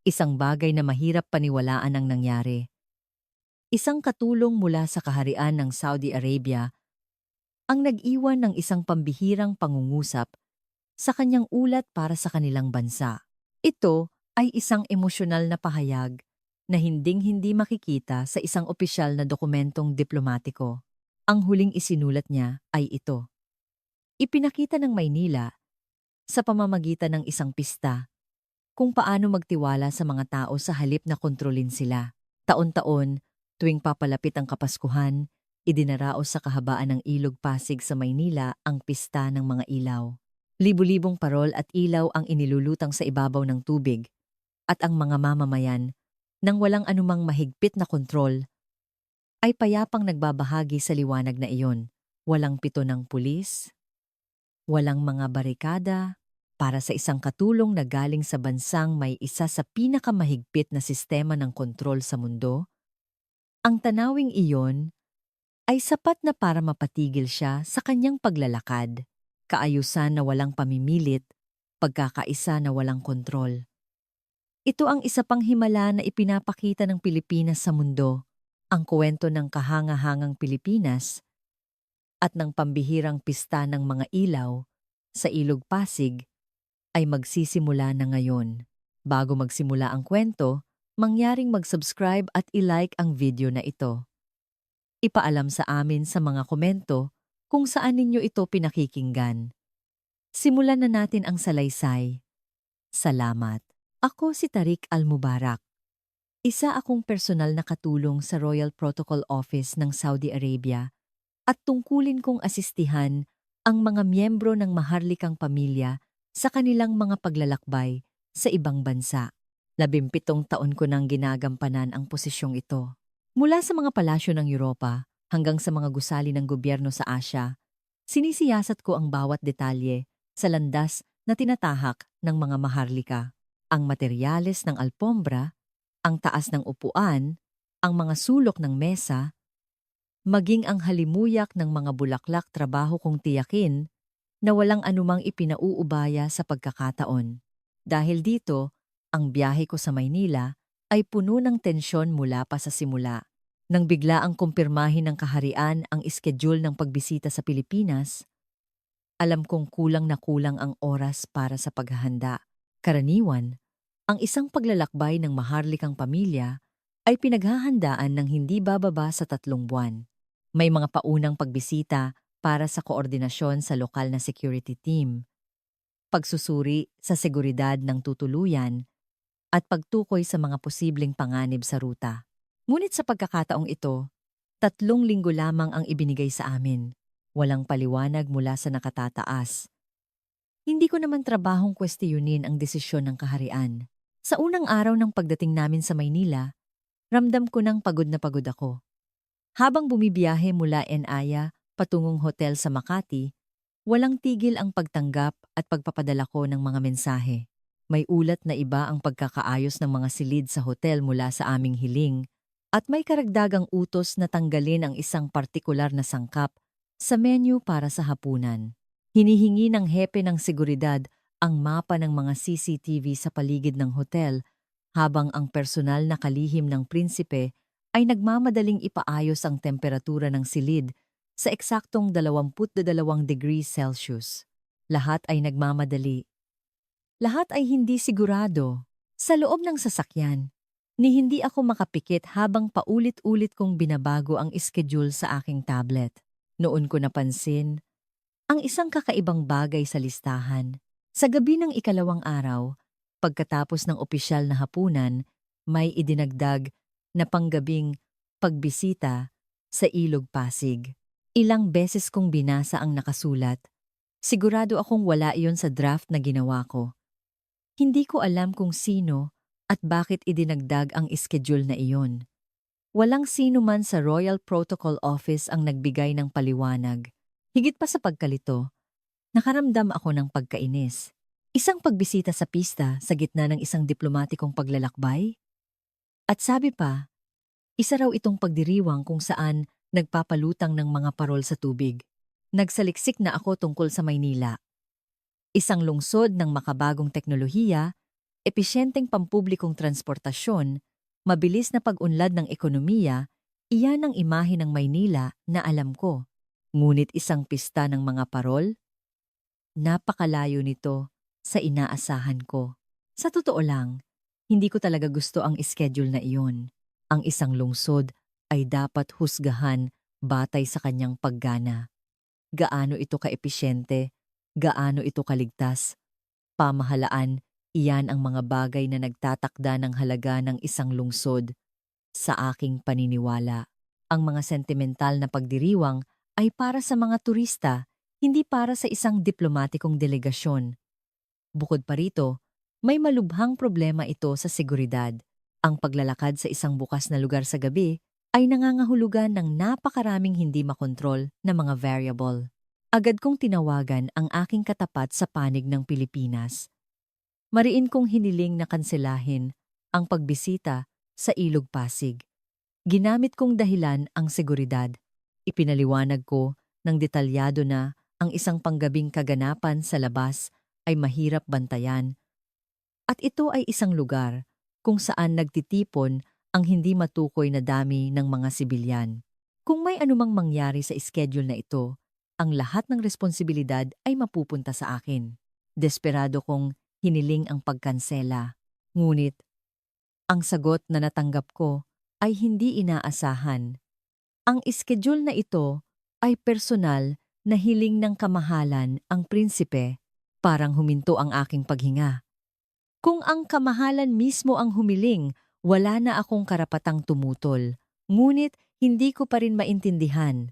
Isang bagay na mahirap paniwalaan ang nangyari. Isang katulong mula sa kaharian ng Saudi Arabia ang nag-iwan ng isang pambihirang pangungusap sa kanyang ulat para sa kanilang bansa. Ito ay isang emosyonal na pahayag na hinding-hindi makikita sa isang opisyal na dokumentong diplomatiko. Ang huling isinulat niya ay ito. Ipinakita ng Maynila sa pamamagitan ng isang pista kung paano magtiwala sa mga tao sa halip na kontrolin sila. Taon-taon, tuwing papalapit ang Kapaskuhan, idinaraos sa kahabaan ng Ilog Pasig sa Maynila ang pista ng mga ilaw. Libu-libong parol at ilaw ang inilulutang sa ibabaw ng tubig at ang mga mamamayan, nang walang anumang mahigpit na kontrol, ay payapang nagbabahagi sa liwanag na iyon. Walang pito ng pulis, walang mga barikada, para sa isang katulong na galing sa bansang may isa sa pinakamahigpit na sistema ng kontrol sa mundo. Ang tanawing iyon ay sapat na para mapatigil siya sa kanyang paglalakad, kaayusan na walang pamimilit, pagkakaisa na walang kontrol. Ito ang isa pang himala na ipinapakita ng Pilipinas sa mundo, ang kwento ng kahangahangang Pilipinas at ng pambihirang pista ng mga ilaw sa Ilog Pasig ay magsisimula na ngayon. Bago magsimula ang kwento, mangyaring mag-subscribe at i-like ang video na ito. Ipaalam sa amin sa mga komento kung saan ninyo ito pinakikinggan. Simulan na natin ang salaysay. Salamat. Ako si Tariq Al-Mubarak. Isa akong personal na katulong sa Royal Protocol Office ng Saudi Arabia at tungkulin kong asistihan ang mga miyembro ng maharlikang pamilya sa kanilang mga paglalakbay sa ibang bansa. 17 taon ko nang ginagampanan ang posisyong ito. Mula sa mga palasyo ng Europa hanggang sa mga gusali ng gobyerno sa Asya, sinisiyasat ko ang bawat detalye sa landas na tinatahak ng mga maharlika. Ang materyales ng alpombra, ang taas ng upuan, ang mga sulok ng mesa, maging ang halimuyak ng mga bulaklak trabaho kong tiyakin na walang anumang ipinauubaya sa pagkakataon. Dahil dito, ang biyahe ko sa Maynila ay puno ng tensyon mula pa sa simula. Nang bigla ang kumpirmahin ng kaharian ang iskedyul ng pagbisita sa Pilipinas, alam kong kulang na kulang ang oras para sa paghahanda. Karaniwan, ang isang paglalakbay ng maharlikang pamilya ay pinaghahandaan ng hindi bababa sa 3 buwan. May mga paunang pagbisita para sa koordinasyon sa lokal na security team, pagsusuri sa seguridad ng tutuluyan, at pagtukoy sa mga posibleng panganib sa ruta. Ngunit sa pagkakataong ito, 3 linggo lamang ang ibinigay sa amin. Walang paliwanag mula sa nakatataas. Hindi ko naman trabahong kwestiyunin ang desisyon ng kaharian. Sa unang araw ng pagdating namin sa Maynila, ramdam ko nang pagod na pagod ako. Habang bumibiyahe mula Enaya patungong hotel sa Makati, walang tigil ang pagtanggap at pagpapadala ko ng mga mensahe. May ulat na iba ang pagkakaayos ng mga silid sa hotel mula sa aming hiling at may karagdagang utos na tanggalin ang isang partikular na sangkap sa menu para sa hapunan. Hinihingi ng hepe ng seguridad ang mapa ng mga CCTV sa paligid ng hotel habang ang personal na kalihim ng prinsipe ay nagmamadaling ipaayos ang temperatura ng silid sa eksaktong 22 degrees Celsius. Lahat ay nagmamadali. Lahat ay hindi sigurado. Sa loob ng sasakyan, ni hindi ako makapikit habang paulit-ulit kong binabago ang schedule sa aking tablet. Noon ko napansin ang isang kakaibang bagay sa listahan. Sa gabi ng 2nd araw, pagkatapos ng opisyal na hapunan, may idinagdag na panggabing pagbisita sa Ilog Pasig. Ilang beses kong binasa ang nakasulat. Sigurado akong wala iyon sa draft na ginawa ko. Hindi ko alam kung sino at bakit idinagdag ang schedule na iyon. Walang sino man sa Royal Protocol Office ang nagbigay ng paliwanag. Higit pa sa pagkalito, nakaramdam ako ng pagkainis. Isang pagbisita sa pista sa gitna ng isang diplomatikong paglalakbay? At sabi pa, isa raw itong pagdiriwang kung saan nagpapalutang ng mga parol sa tubig. Nagsaliksik na ako tungkol sa Maynila. Isang lungsod ng makabagong teknolohiya, episyenteng pampublikong transportasyon, mabilis na pag-unlad ng ekonomiya, iyan ang imahe ng Maynila na alam ko. Ngunit isang pista ng mga parol? Napakalayo nito sa inaasahan ko. Sa totoo lang, hindi ko talaga gusto ang schedule na iyon. Ang isang lungsod ay dapat husgahan batay sa kanyang paggana. Gaano ito kaepisyente, gaano ito kaligtas. Pamahalaan, iyan ang mga bagay na nagtatakda ng halaga ng isang lungsod. Sa aking paniniwala, ang mga sentimental na pagdiriwang ay para sa mga turista, hindi para sa isang diplomatikong delegasyon. Bukod pa rito, may malubhang problema ito sa seguridad. Ang paglalakad sa isang bukas na lugar sa gabi ay nangangahulugan ng napakaraming hindi makontrol na mga variable. Agad kong tinawagan ang aking katapat sa panig ng Pilipinas. Mariin kong hiniling na kanselahin ang pagbisita sa Ilog Pasig. Ginamit kong dahilan ang seguridad. Ipinaliwanag ko ng detalyado na ang isang panggabing kaganapan sa labas ay mahirap bantayan. At ito ay isang lugar kung saan nagtitipon ang hindi matukoy na dami ng mga sibilyan. Kung may anumang mangyari sa schedule na ito, ang lahat ng responsibilidad ay mapupunta sa akin. Desperado kong hiniling ang pagkansela. Ngunit, ang sagot na natanggap ko ay hindi inaasahan. Ang schedule na ito ay personal na hiling ng kamahalan ang prinsipe, parang huminto ang aking paghinga. Kung ang kamahalan mismo ang humiling, wala na akong karapatang tumutol. Ngunit hindi ko pa rin maintindihan.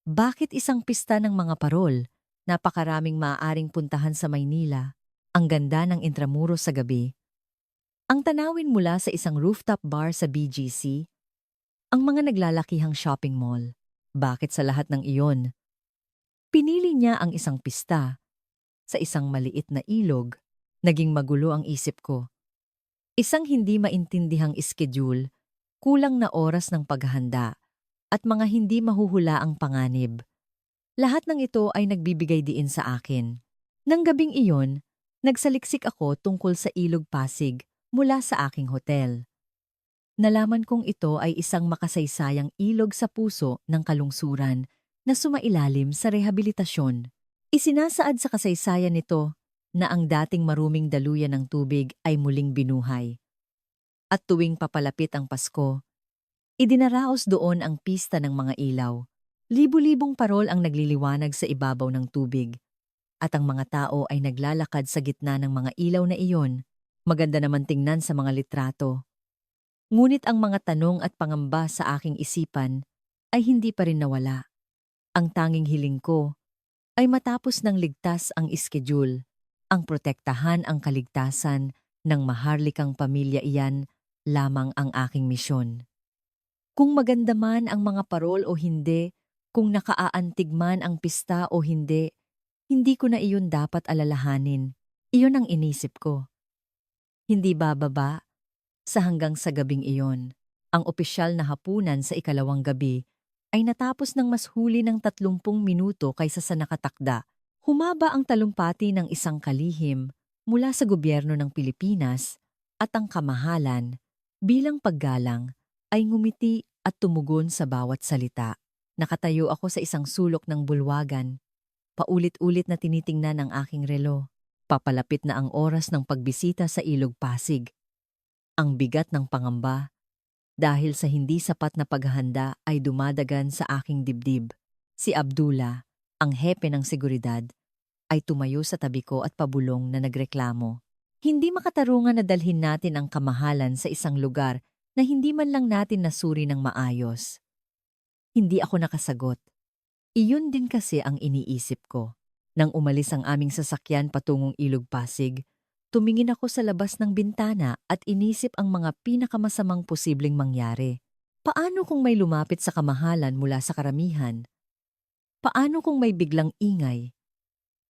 Bakit isang pista ng mga parol? Napakaraming maaaring puntahan sa Maynila. Ang ganda ng Intramuros sa gabi. Ang tanawin mula sa isang rooftop bar sa BGC. Ang mga naglalakihang shopping mall. Bakit sa lahat ng iyon? Pinili niya ang isang pista. Sa isang maliit na ilog, naging magulo ang isip ko. Isang hindi maintindihang schedule, kulang na oras ng paghahanda, at mga hindi mahuhula ang panganib. Lahat ng ito ay nagbibigay diin sa akin. Nang gabing iyon, nagsaliksik ako tungkol sa Ilog Pasig mula sa aking hotel. Nalaman kong ito ay isang makasaysayang ilog sa puso ng kalungsuran na sumailalim sa rehabilitasyon. Isinasaad sa kasaysayan nito na ang dating maruming daluyan ng tubig ay muling binuhay. At tuwing papalapit ang Pasko, idinaraos doon ang pista ng mga ilaw. Libu-libong parol ang nagliliwanag sa ibabaw ng tubig. At ang mga tao ay naglalakad sa gitna ng mga ilaw na iyon. Maganda naman tingnan sa mga litrato. Ngunit ang mga tanong at pangamba sa aking isipan ay hindi pa rin nawala. Ang tanging hiling ko ay matapos ng ligtas ang schedule, ang protektahan ang kaligtasan ng maharlikang pamilya, iyan lamang ang aking misyon. Kung maganda man ang mga parol o hindi, kung nakaaantig man ang pista o hindi ko na iyon dapat alalahanin. Iyon ang inisip ko. Hindi bababa sa hanggang sa gabing iyon. Ang opisyal na hapunan sa ikalawang gabi ay natapos ng mas huli ng 30 minuto kaysa sa nakatakda. Humaba ang talumpati ng isang kalihim mula sa gobyerno ng Pilipinas at ang kamahalan bilang paggalang ay ngumiti at tumugon sa bawat salita. Nakatayo ako sa isang sulok ng bulwagan. Paulit-ulit na tinitingnan ang aking relo. Papalapit na ang oras ng pagbisita sa Ilog Pasig. Ang bigat ng pangamba dahil sa hindi sapat na paghahanda ay dumadagan sa aking dibdib. Si Abdullah, ang hepe ng seguridad, ay tumayo sa tabi ko at pabulong na nagreklamo. Hindi makatarungan na dalhin natin ang kamahalan sa isang lugar na hindi man lang natin nasuri ng maayos. Hindi ako nakasagot. Iyon din kasi ang iniisip ko. Nang umalis ang aming sasakyan patungong Ilog Pasig, tumingin ako sa labas ng bintana at inisip ang mga pinakamasamang posibleng mangyari. Paano kung may lumapit sa kamahalan mula sa karamihan? Paano kung may biglang ingay?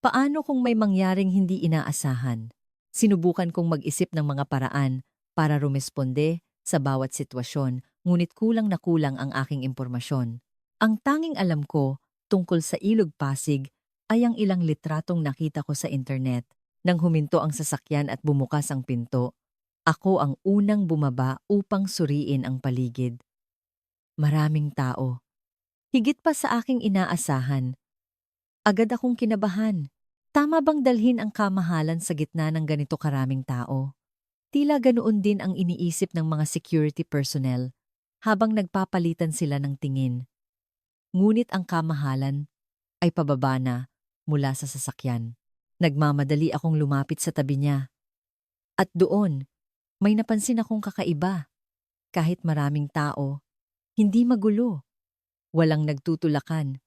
Paano kung may mangyaring hindi inaasahan? Sinubukan kong mag-isip ng mga paraan para rumesponde sa bawat sitwasyon, ngunit kulang na kulang ang aking impormasyon. Ang tanging alam ko tungkol sa Ilog Pasig ay ang ilang litratong nakita ko sa internet. Nang huminto ang sasakyan at bumukas ang pinto, ako ang unang bumaba upang suriin ang paligid. Maraming tao. Higit pa sa aking inaasahan. Agad akong kinabahan. Tama bang dalhin ang kamahalan sa gitna ng ganito karaming tao? Tila ganoon din ang iniisip ng mga security personnel habang nagpapalitan sila ng tingin. Ngunit ang kamahalan ay pababa na mula sa sasakyan. Nagmamadali akong lumapit sa tabi niya. At doon, may napansin akong kakaiba. Kahit maraming tao, hindi magulo. Walang nagtutulakan.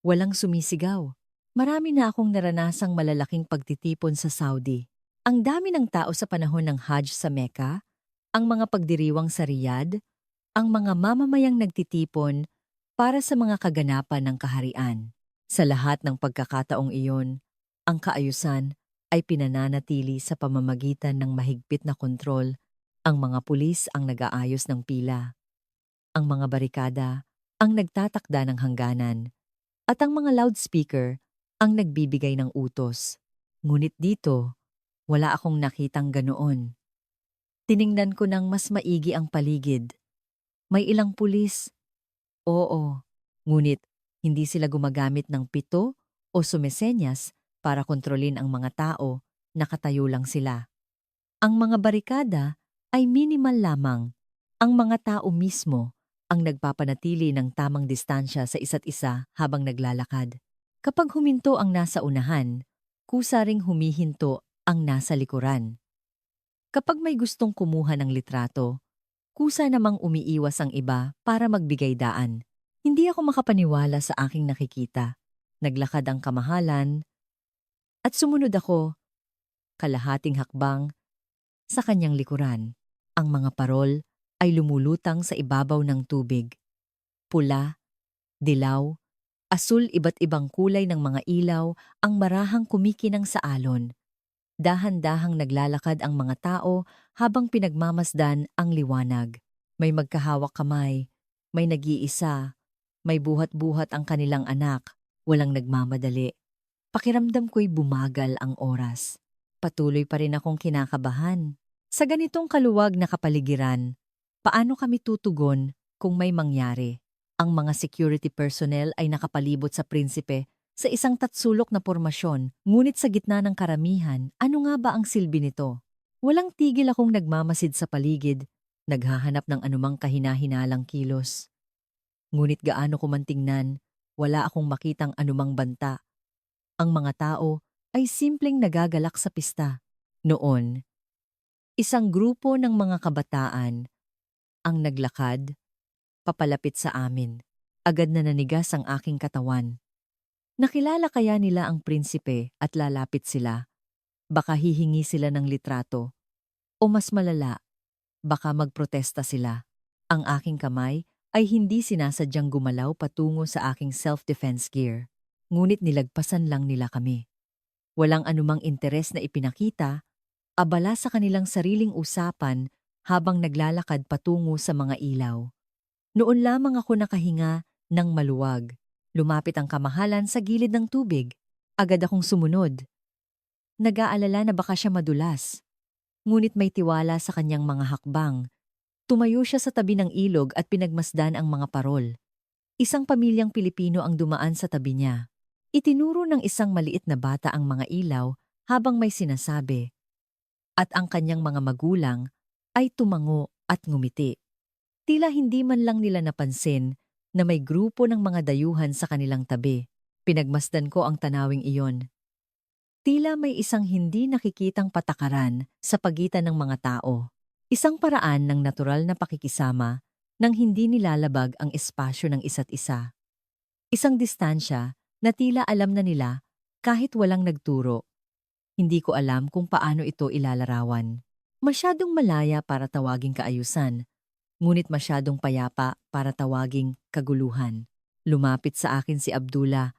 Walang sumisigaw. Marami na akong naranasang malalaking pagtitipon sa Saudi. Ang dami ng tao sa panahon ng Hajj sa Mecca, ang mga pagdiriwang sa Riyadh, ang mga mamamayang nagtitipon para sa mga kaganapan ng kaharian. Sa lahat ng pagkakataong iyon, ang kaayusan ay pinananatili sa pamamagitan ng mahigpit na kontrol. Ang mga pulis ang nag-aayos ng pila. Ang mga barikada ang nagtatakda ng hangganan. At ang mga loudspeaker ang nagbibigay ng utos. Ngunit dito, wala akong nakitang ganoon. Tiningnan ko ng mas maigi ang paligid. May ilang pulis. Oo. Ngunit hindi sila gumagamit ng pito o sumesenyas para kontrolin ang mga tao, nakatayo lang sila. Ang mga barikada ay minimal lamang. Ang mga tao mismo ang nagpapanatili ng tamang distansya sa isa't isa habang naglalakad. Kapag huminto ang nasa unahan, kusa ring humihinto ang nasa likuran. Kapag may gustong kumuha ng litrato, kusa namang umiiwas ang iba para magbigay daan. Hindi ako makapaniwala sa aking nakikita. Naglakad ang kamahalan at sumunod ako, kalahating hakbang, sa kanyang likuran. Ang mga parol ay lumulutang sa ibabaw ng tubig. Pula, dilaw, asul, iba't ibang kulay ng mga ilaw ang marahang kumikinang sa alon. Dahan-dahang naglalakad ang mga tao habang pinagmamasdan ang liwanag. May magkahawak kamay, may nag-iisa, may buhat-buhat ang kanilang anak, walang nagmamadali. Pakiramdam ko'y bumagal ang oras. Patuloy pa rin akong kinakabahan. Sa ganitong kaluwag na kapaligiran, paano kami tutugon kung may mangyari? Ang mga security personnel ay nakapalibot sa prinsipe sa isang tatsulok na pormasyon, ngunit sa gitna ng karamihan, ano nga ba ang silbi nito? Walang tigil akong nagmamasid sa paligid, naghahanap ng anumang kahinahinalang kilos. Ngunit gaano ko man tingnan, wala akong makitang anumang banta. Ang mga tao ay simpleng nagagalak sa pista. Noon, isang grupo ng mga kabataan ang naglakad, papalapit sa amin. Agad na nanigas ang aking katawan. Nakilala kaya nila ang prinsipe at lalapit sila? Baka hihingi sila ng litrato. O mas malala, baka magprotesta sila. Ang aking kamay ay hindi sinasadyang gumalaw patungo sa aking self-defense gear. Ngunit nilagpasan lang nila kami. Walang anumang interes na ipinakita, abala sa kanilang sariling usapan habang naglalakad patungo sa mga ilaw. Noon lamang ako nakahinga ng maluwag. Lumapit ang kamahalan sa gilid ng tubig. Agad akong sumunod. Nag-aalala na baka siya madulas. Ngunit may tiwala sa kanyang mga hakbang. Tumayo siya sa tabi ng ilog at pinagmasdan ang mga parol. Isang pamilyang Pilipino ang dumaan sa tabi niya. Itinuro ng isang maliit na bata ang mga ilaw habang may sinasabi. At ang kanyang mga magulang ay tumango at ngumiti. Tila hindi man lang nila napansin na may grupo ng mga dayuhan sa kanilang tabi. Pinagmasdan ko ang tanawing iyon. Tila may isang hindi nakikitang patakaran sa pagitan ng mga tao. Isang paraan ng natural na pakikisama nang hindi nilalabag ang espasyo ng isa't isa. Isang distansya na tila alam na nila kahit walang nagturo. Hindi ko alam kung paano ito ilalarawan. Masyadong malaya para tawaging kaayusan, ngunit masyadong payapa para tawaging kaguluhan. Lumapit sa akin si Abdullah,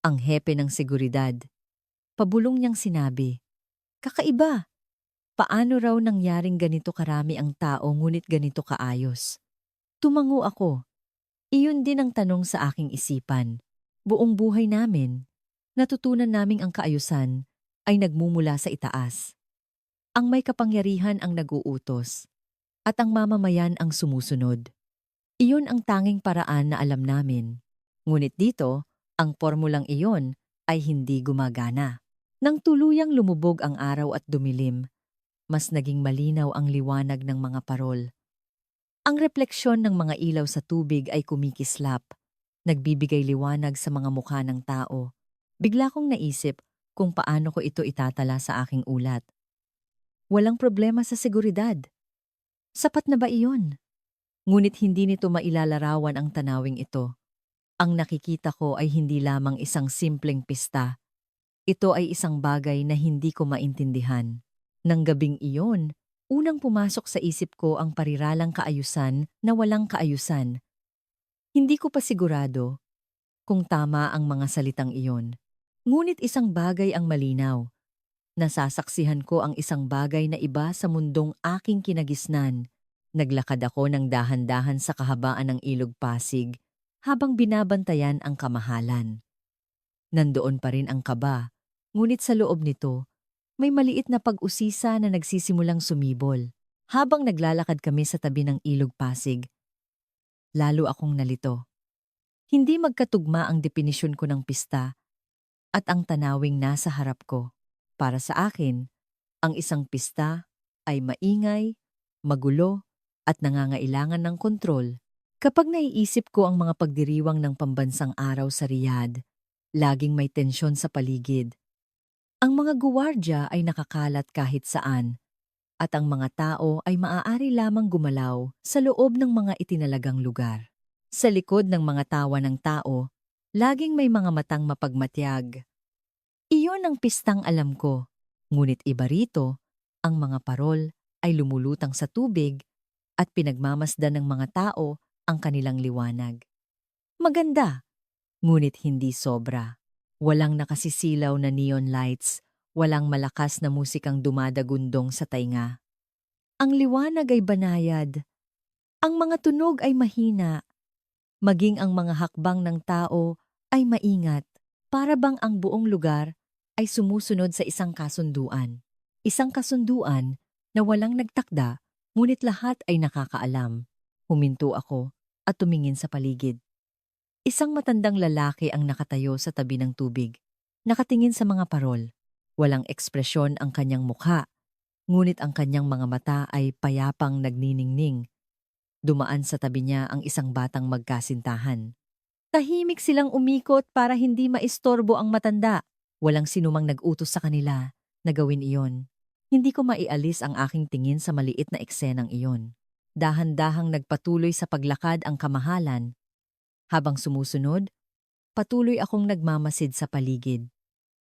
ang hepe ng seguridad. Pabulong niyang sinabi, "Kakaiba, paano raw nangyaring ganito karami ang tao ngunit ganito kaayos?" Tumango ako. Iyon din ang tanong sa aking isipan. Buong buhay namin, natutunan naming ang kaayusan ay nagmumula sa itaas. Ang may kapangyarihan ang nag-uutos, at ang mamamayan ang sumusunod. Iyon ang tanging paraan na alam namin. Ngunit dito, ang pormulang iyon ay hindi gumagana. Nang tuluyang lumubog ang araw at dumilim, mas naging malinaw ang liwanag ng mga parol. Ang refleksyon ng mga ilaw sa tubig ay kumikislap, nagbibigay liwanag sa mga mukha ng tao. Bigla kong naisip kung paano ko ito itatala sa aking ulat. Walang problema sa seguridad. Sapat na ba iyon? Ngunit hindi nito mailalarawan ang tanawing ito. Ang nakikita ko ay hindi lamang isang simpleng pista. Ito ay isang bagay na hindi ko maintindihan. Nang gabing iyon, unang pumasok sa isip ko ang pariralang kaayusan na walang kaayusan. Hindi ko pa sigurado kung tama ang mga salitang iyon. Ngunit isang bagay ang malinaw. Nasasaksihan ko ang isang bagay na iba sa mundong aking kinagisnan. Naglakad ako ng dahan-dahan sa kahabaan ng Ilog Pasig habang binabantayan ang kamahalan. Nandoon pa rin ang kaba, ngunit sa loob nito, may maliit na pag-usisa na nagsisimulang sumibol. Habang naglalakad kami sa tabi ng Ilog Pasig, lalo akong nalito. Hindi magkatugma ang definisyon ko ng pista at ang tanawing nasa harap ko. Para sa akin, ang isang pista ay maingay, magulo, at nangangailangan ng kontrol. Kapag naiisip ko ang mga pagdiriwang ng pambansang araw sa Riyadh, laging may tensyon sa paligid. Ang mga guwardya ay nakakalat kahit saan, at ang mga tao ay maaari lamang gumalaw sa loob ng mga itinalagang lugar. Sa likod ng mga tawa ng tao, laging may mga matang mapagmatyag. Iyon ang pistang alam ko, ngunit iba rito, ang mga parol ay lumulutang sa tubig at pinagmamasdan ng mga tao ang kanilang liwanag. Maganda, ngunit hindi sobra. Walang nakasisilaw na neon lights, walang malakas na musikang dumadagundong sa tainga. Ang liwanag ay banayad. Ang mga tunog ay mahina. Maging ang mga hakbang ng tao ay maingat. Para bang ang buong lugar ay sumusunod sa isang kasunduan. Isang kasunduan na walang nagtakda, ngunit lahat ay nakakaalam. Huminto ako at tumingin sa paligid. Isang matandang lalaki ang nakatayo sa tabi ng tubig. Nakatingin sa mga parol. Walang ekspresyon ang kanyang mukha, ngunit ang kanyang mga mata ay payapang nagniningning. Dumaan sa tabi niya ang isang batang magkasintahan. Tahimik silang umikot para hindi maistorbo ang matanda. Walang sinumang nag-utos sa kanila na gawin iyon. Hindi ko maialis ang aking tingin sa maliit na eksenang iyon. Dahan-dahang nagpatuloy sa paglakad ang kamahalan. Habang sumusunod, patuloy akong nagmamasid sa paligid.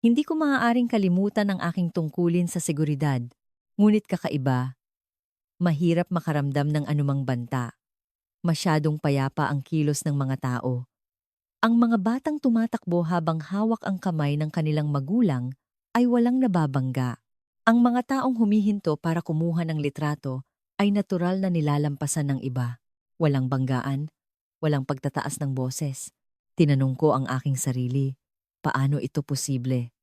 Hindi ko maaaring kalimutan ang aking tungkulin sa seguridad. Ngunit kakaiba, mahirap makaramdam ng anumang banta. Masyadong payapa ang kilos ng mga tao. Ang mga batang tumatakbo habang hawak ang kamay ng kanilang magulang ay walang nababangga. Ang mga taong humihinto para kumuha ng litrato ay natural na nilalampasan ng iba. Walang banggaan, walang pagtataas ng boses. Tinanong ko ang aking sarili, paano ito posible?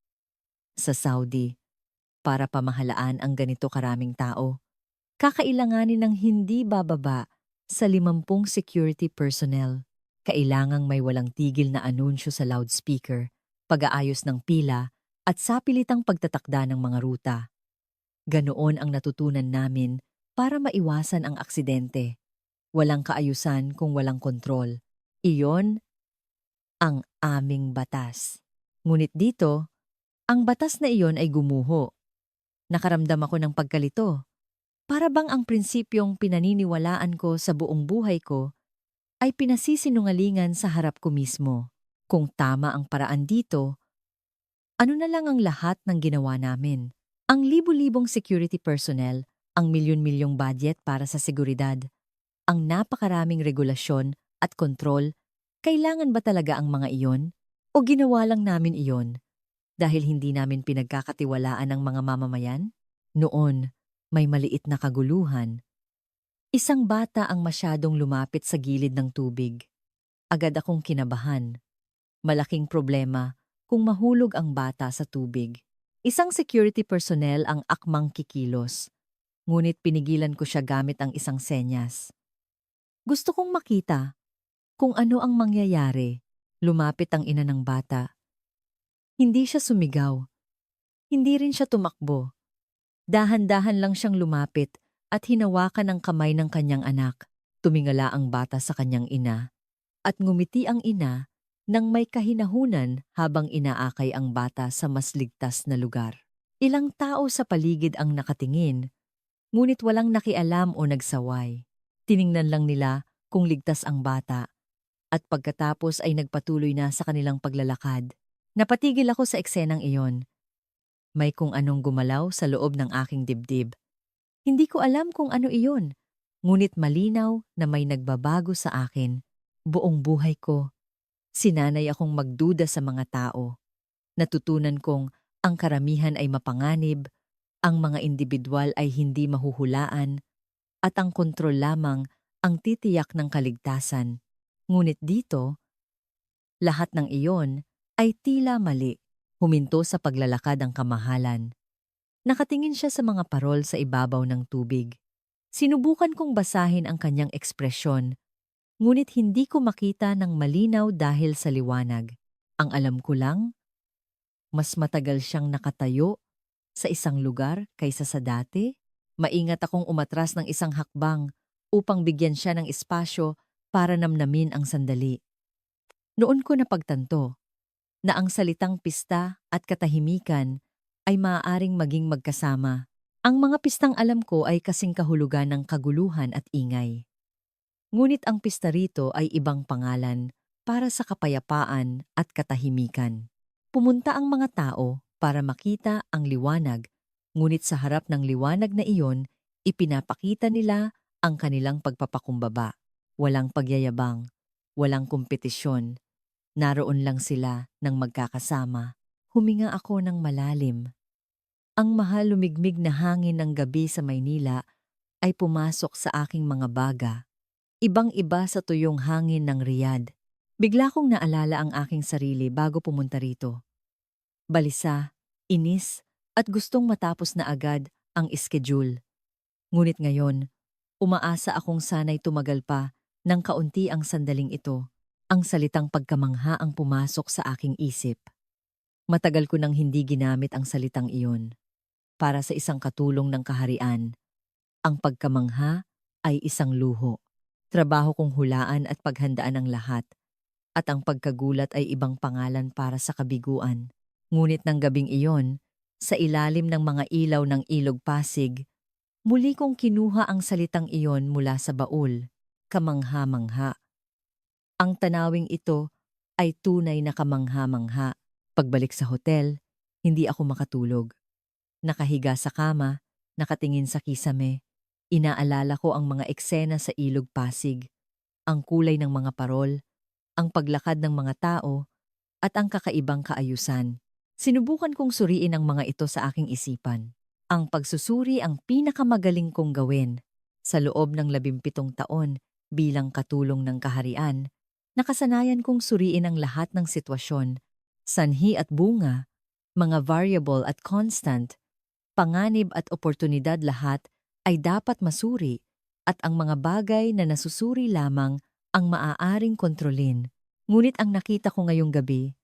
Sa Saudi, para pamahalaan ang ganito karaming tao, kakailanganin ng hindi bababa sa 50 security personnel. Kailangang may walang tigil na anunsyo sa loudspeaker, pag-aayos ng pila, at sapilitang pagtatakda ng mga ruta. Ganoon ang natutunan namin para maiwasan ang aksidente. Walang kaayusan kung walang kontrol. Iyon ang aming batas. Ngunit dito, ang batas na iyon ay gumuho. Nakaramdam ako ng pagkalito. Para bang ang prinsipyong pinaniniwalaan ko sa buong buhay ko ay pinasisinungalingan sa harap ko mismo. Kung tama ang paraan dito, ano na lang ang lahat ng ginawa namin? Ang libu-libong security personnel, ang milyon-milyong budget para sa seguridad, ang napakaraming regulasyon at kontrol, kailangan ba talaga ang mga iyon? O ginawa lang namin iyon dahil hindi namin pinagkakatiwalaan ang mga mamamayan? Noon, may maliit na kaguluhan. Isang bata ang masyadong lumapit sa gilid ng tubig. Agad akong kinabahan. Malaking problema kung mahulog ang bata sa tubig. Isang security personnel ang akmang kikilos, ngunit pinigilan ko siya gamit ang isang senyas. Gusto kong makita kung ano ang mangyayari. Lumapit ang ina ng bata. Hindi siya sumigaw. Hindi rin siya tumakbo. Dahan-dahan lang siyang lumapit at hinawakan ang kamay ng kanyang anak. Tumingala ang bata sa kanyang ina at ngumiti ang ina nang may kahinahunan habang inaakay ang bata sa mas ligtas na lugar. Ilang tao sa paligid ang nakatingin, ngunit walang nakialam o nagsaway. Tiningnan lang nila kung ligtas ang bata at pagkatapos ay nagpatuloy na sa kanilang paglalakad. Napatigil ako sa eksenang iyon. May kung anong gumalaw sa loob ng aking dibdib. Hindi ko alam kung ano iyon, ngunit malinaw na may nagbabago sa akin. Buong buhay ko, sinanay akong magduda sa mga tao. Natutunan kong ang karamihan ay mapanganib, ang mga individual ay hindi mahuhulaan, at ang kontrol lamang ang titiyak ng kaligtasan. Ngunit dito, lahat ng iyon ay tila mali. Huminto sa paglalakad ang kamahalan. Nakatingin siya sa mga parol sa ibabaw ng tubig. Sinubukan kong basahin ang kanyang ekspresyon, ngunit hindi ko makita ng malinaw dahil sa liwanag. Ang alam ko lang, mas matagal siyang nakatayo sa isang lugar kaysa sa dati. Maingat akong umatras ng isang hakbang upang bigyan siya ng espasyo para namnamin ang sandali. Noon ko napagtanto na ang salitang pista at katahimikan ay maaaring maging magkasama. Ang mga pistang alam ko ay kasing kahulugan ng kaguluhan at ingay. Ngunit ang pista rito ay ibang pangalan para sa kapayapaan at katahimikan. Pumunta ang mga tao para makita ang liwanag, ngunit sa harap ng liwanag na iyon, ipinapakita nila ang kanilang pagpapakumbaba. Walang pagyayabang, walang kompetisyon. Naroon lang sila ng magkakasama. Huminga ako ng malalim. Ang mahal lumigmig na hangin ng gabi sa Maynila ay pumasok sa aking mga baga. Ibang-iba sa tuyong hangin ng Riyadh. Bigla kong naalala ang aking sarili bago pumunta rito. Balisa, inis, at gustong matapos na agad ang schedule. Ngunit ngayon, umaasa akong sana'y tumagal pa ng kaunti ang sandaling ito. Ang salitang pagkamangha ang pumasok sa aking isip. Matagal ko nang hindi ginamit ang salitang iyon. Para sa isang katulong ng kaharian, ang pagkamangha ay isang luho. Trabaho kong hulaan at paghandaan ang lahat. At ang pagkagulat ay ibang pangalan para sa kabiguan. Ngunit ng gabing iyon, sa ilalim ng mga ilaw ng Ilog Pasig, muli kong kinuha ang salitang iyon mula sa baul. Kamangha-mangha. Ang tanawing ito ay tunay na kamangha-mangha. Pagbalik sa hotel, hindi ako makatulog. Nakahiga sa kama, nakatingin sa kisame. Inaalala ko ang mga eksena sa Ilog Pasig, ang kulay ng mga parol, ang paglakad ng mga tao, at ang kakaibang kaayusan. Sinubukan kong suriin ang mga ito sa aking isipan. Ang pagsusuri ang pinakamagaling kong gawin. Sa loob ng 17 taon bilang katulong ng kaharian, nakasanayan kong suriin ang lahat ng sitwasyon, sanhi at bunga, mga variable at constant, panganib at oportunidad lahat ay dapat masuri at ang mga bagay na nasusuri lamang ang maaaring kontrolin. Ngunit ang nakita ko ngayong gabi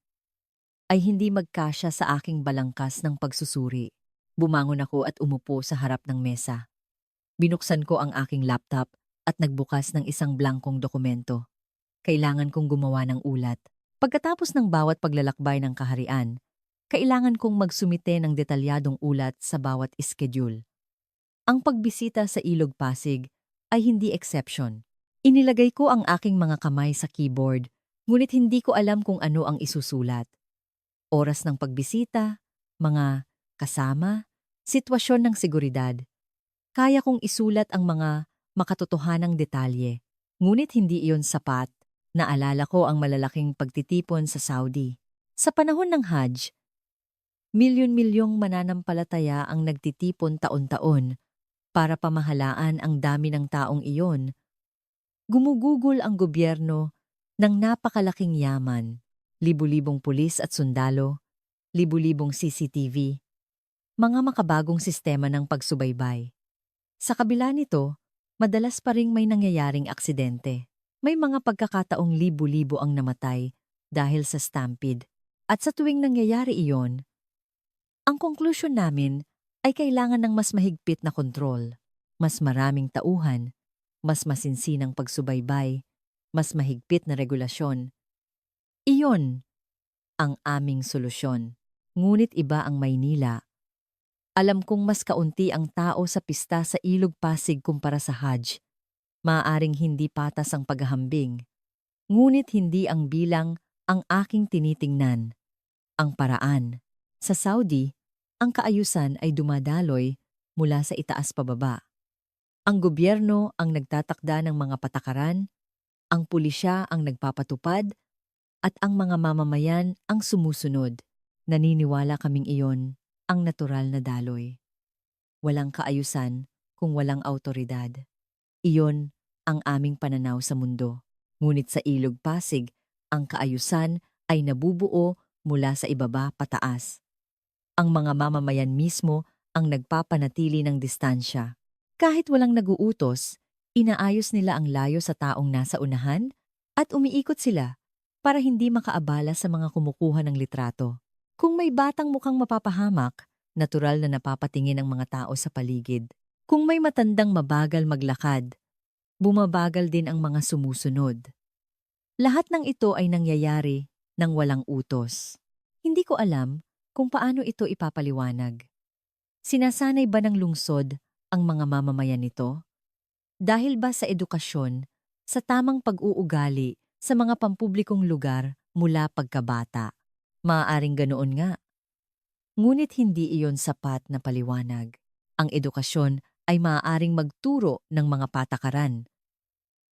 ay hindi magkasya sa aking balangkas ng pagsusuri. Bumangon ako at umupo sa harap ng mesa. Binuksan ko ang aking laptop at nagbukas ng isang blankong dokumento. Kailangan kong gumawa ng ulat. Pagkatapos ng bawat paglalakbay ng kaharian, kailangan kong magsumite ng detalyadong ulat sa bawat schedule. Ang pagbisita sa Ilog Pasig ay hindi exception. Inilagay ko ang aking mga kamay sa keyboard, ngunit hindi ko alam kung ano ang isusulat. Oras ng pagbisita, mga kasama, sitwasyon ng seguridad. Kaya kong isulat ang mga makatotohanang detalye, ngunit hindi iyon sapat. Naalala ko ang malalaking pagtitipon sa Saudi. Sa panahon ng Hajj, milyon-milyong mananampalataya ang nagtitipon taon-taon para pamahalaan ang dami ng taong iyon. Gumugugol ang gobyerno ng napakalaking yaman, libu-libong pulis at sundalo, libu-libong CCTV, mga makabagong sistema ng pagsubaybay. Sa kabila nito, madalas pa ring may nangyayaring aksidente. May mga pagkakataong libo-libo ang namatay dahil sa stampede. At sa tuwing nangyayari iyon, ang konklusyon namin ay kailangan ng mas mahigpit na kontrol, mas maraming tauhan, mas masinsinang pagsubaybay, mas mahigpit na regulasyon. Iyon ang aming solusyon. Ngunit iba ang Maynila. Alam kong mas kaunti ang tao sa pista sa Ilog Pasig kumpara sa Hajj. Maaaring hindi patas ang paghahambing. Ngunit hindi ang bilang ang aking tinitingnan. Ang paraan. Sa Saudi, ang kaayusan ay dumadaloy mula sa itaas pababa. Ang gobyerno ang nagtatakda ng mga patakaran, ang pulisya ang nagpapatupad, at ang mga mamamayan ang sumusunod. Naniniwala kaming iyon ang natural na daloy. Walang kaayusan kung walang awtoridad. Iyon ang aming pananaw sa mundo. Ngunit sa Ilog Pasig, ang kaayusan ay nabubuo mula sa ibaba pataas. Ang mga mamamayan mismo ang nagpapanatili ng distansya. Kahit walang naguutos, inaayos nila ang layo sa taong nasa unahan at umiikot sila para hindi makaabala sa mga kumukuha ng litrato. Kung may batang mukhang mapapahamak, natural na napapatingin ang mga tao sa paligid. Kung may matandang mabagal maglakad, bumabagal din ang mga sumusunod. Lahat ng ito ay nangyayari nang walang utos. Hindi ko alam kung paano ito ipapaliwanag. Sinasanay ba ng lungsod ang mga mamamayan nito? Dahil ba sa edukasyon, sa tamang pag-uugali sa mga pampublikong lugar mula pagkabata? Maaaring ganoon nga. Ngunit hindi iyon sapat na paliwanag. Ang edukasyon ay maaaring magturo ng mga patakaran.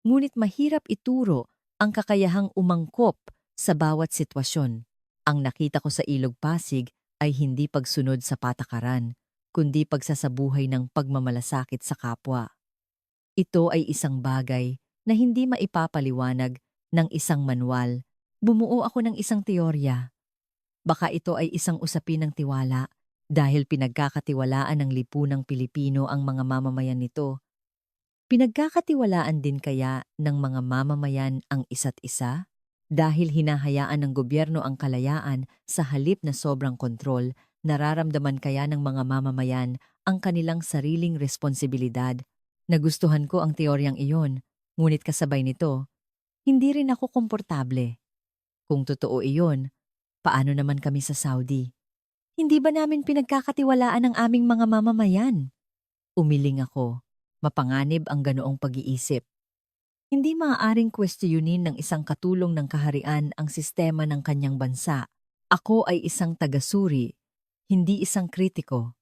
Ngunit mahirap ituro ang kakayahang umangkop sa bawat sitwasyon. Ang nakita ko sa Ilog Pasig ay hindi pagsunod sa patakaran, kundi pagsasabuhay ng pagmamalasakit sa kapwa. Ito ay isang bagay na hindi maipapaliwanag ng isang manual. Bumuo ako ng isang teorya. Baka ito ay isang usapin ng tiwala dahil pinagkakatiwalaan ng lipunang Pilipino ang mga mamamayan nito. Pinagkakatiwalaan din kaya ng mga mamamayan ang isa't isa? Dahil hinahayaan ng gobyerno ang kalayaan sa halip na sobrang kontrol, nararamdaman kaya ng mga mamamayan ang kanilang sariling responsibilidad. Nagustuhan ko ang teoryang iyon, ngunit kasabay nito, hindi rin ako komportable. Kung totoo iyon, paano naman kami sa Saudi? Hindi ba namin pinagkakatiwalaan ang aming mga mamamayan? Umiling ako. Mapanganib ang ganoong pag-iisip. Hindi maaaring kwestiyonin ng isang katulong ng kaharian ang sistema ng kanyang bansa. Ako ay isang tagasuri, hindi isang kritiko.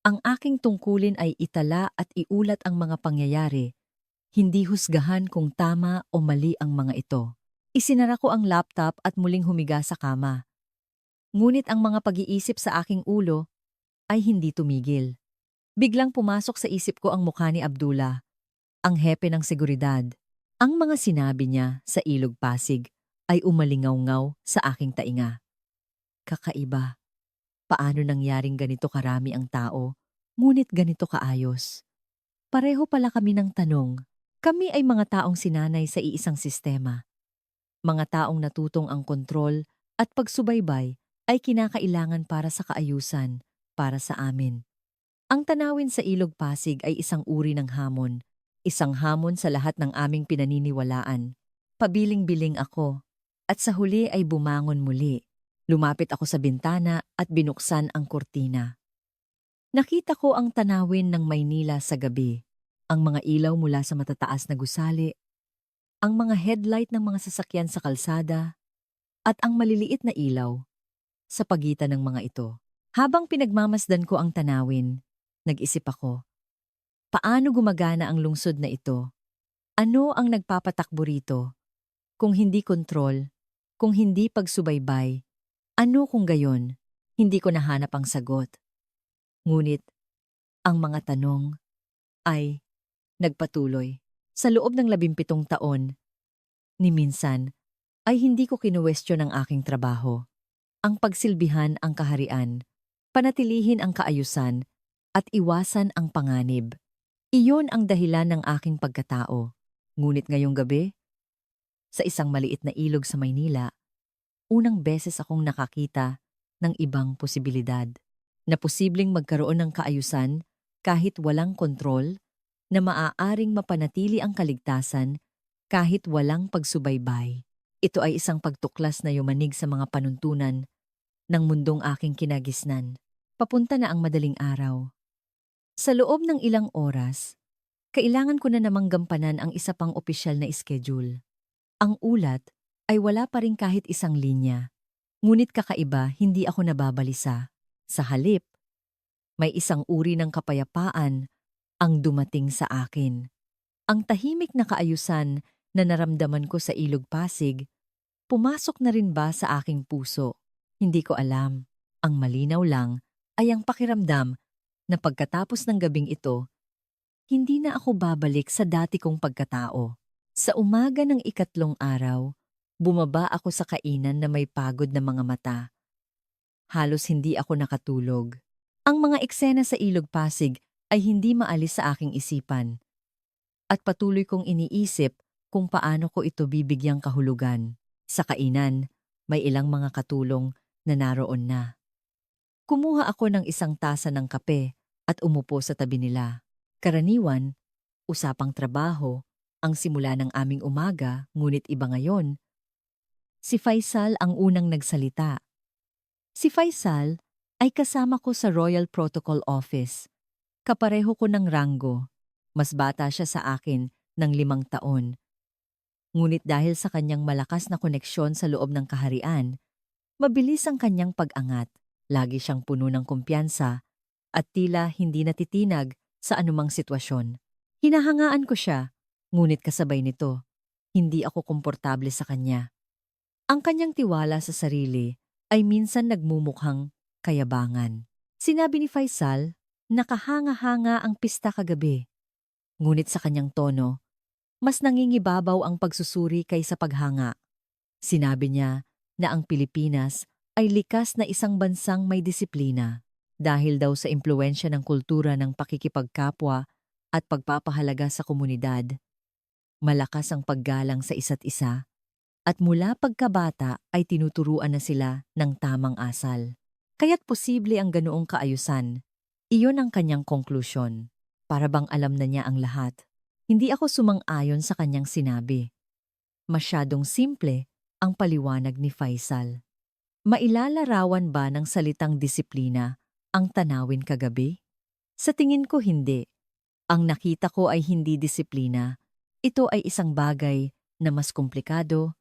Ang aking tungkulin ay itala at iulat ang mga pangyayari, hindi husgahan kung tama o mali ang mga ito. Isinara ko ang laptop at muling humiga sa kama. Ngunit ang mga pag-iisip sa aking ulo ay hindi tumigil. Biglang pumasok sa isip ko ang mukha ni Abdullah, ang hepe ng seguridad. Ang mga sinabi niya sa Ilog Pasig ay umalingaw-ngaw sa aking tainga. Kakaiba. Paano nangyaring ganito karami ang tao, ngunit ganito kaayos? Pareho pala kami ng tanong. Kami ay mga taong sinanay sa iisang sistema. Mga taong natutong ang kontrol at pagsubaybay ay kinakailangan para sa kaayusan, para sa amin. Ang tanawin sa Ilog Pasig ay isang uri ng hamon, isang hamon sa lahat ng aming pinaniniwalaan. Pabiling-biling ako, at sa huli ay bumangon muli. Lumapit ako sa bintana at binuksan ang kurtina. Nakita ko ang tanawin ng Maynila sa gabi, ang mga ilaw mula sa matataas na gusali, ang mga headlight ng mga sasakyan sa kalsada, at ang maliliit na ilaw sa pagitan ng mga ito. Habang pinagmamasdan ko ang tanawin, nag-isip ako, paano gumagana ang lungsod na ito? Ano ang nagpapatakbo rito? Kung hindi kontrol, kung hindi pagsubaybay, ano kung gayon? Hindi ko nahanap ang sagot. Ngunit, ang mga tanong ay nagpatuloy. Sa loob ng 17 taon, ni minsan, ay hindi ko kinuwestiyon ang aking trabaho. Ang pagsilbihan ang kaharian, panatilihin ang kaayusan, at iwasan ang panganib. Iyon ang dahilan ng aking pagkatao. Ngunit ngayong gabi, sa isang maliit na ilog sa Maynila, unang beses akong nakakita ng ibang posibilidad. Na posibleng magkaroon ng kaayusan kahit walang kontrol, na maaaring mapanatili ang kaligtasan kahit walang pagsubaybay. Ito ay isang pagtuklas na yumanig sa mga panuntunan ng mundong aking kinagisnan. Papunta na ang madaling araw. Sa loob ng ilang oras, kailangan ko na namang gampanan ang isa pang opisyal na schedule. Ang ulat ay wala pa rin kahit isang linya. Ngunit kakaiba, hindi ako nababalisa. Sa halip, may isang uri ng kapayapaan ang dumating sa akin. Ang tahimik na kaayusan na naramdaman ko sa Ilog Pasig, pumasok na rin ba sa aking puso? Hindi ko alam. Ang malinaw lang ay ang pakiramdam na pagkatapos ng gabing ito, hindi na ako babalik sa dati kong pagkatao. Sa umaga ng ikatlong araw, bumaba ako sa kainan na may pagod na mga mata. Halos hindi ako nakatulog. Ang mga eksena sa Ilog Pasig ay hindi maalis sa aking isipan. At patuloy kong iniisip kung paano ko ito bibigyang kahulugan. Sa kainan, may ilang mga katulong na naroon na. Kumuha ako ng isang tasa ng kape at umupo sa tabi nila. Karaniwan, usapang trabaho, ang simula ng aming umaga, ngunit iba ngayon. Si Faisal ang unang nagsalita. Si Faisal ay kasama ko sa Royal Protocol Office. Kapareho ko ng ranggo. Mas bata siya sa akin ng 5 taon. Ngunit dahil sa kanyang malakas na koneksyon sa loob ng kaharian, mabilis ang kanyang pag-angat. Lagi siyang puno ng kumpiyansa at tila hindi natitinag sa anumang sitwasyon. Hinahangaan ko siya, ngunit kasabay nito, hindi ako komportable sa kanya. Ang kanyang tiwala sa sarili ay minsan nagmumukhang kayabangan. Sinabi ni Faisal, nakahanga-hanga ang pista kagabi. Ngunit sa kanyang tono, mas nangingibabaw ang pagsusuri kaysa paghanga. Sinabi niya na ang Pilipinas ay likas na isang bansang may disiplina dahil daw sa impluwensya ng kultura ng pakikipagkapwa at pagpapahalaga sa komunidad. Malakas ang paggalang sa isa't isa at mula pagkabata ay tinuturuan na sila ng tamang asal. Kaya't posible ang ganoong kaayusan. Iyon ang kanyang konklusyon. Para bang alam na niya ang lahat. Hindi ako sumang-ayon sa kanyang sinabi. Masyadong simple ang paliwanag ni Faisal. Mailalarawan ba ng salitang disiplina ang tanawin kagabi? Sa tingin ko hindi. Ang nakita ko ay hindi disiplina. Ito ay isang bagay na mas komplikado,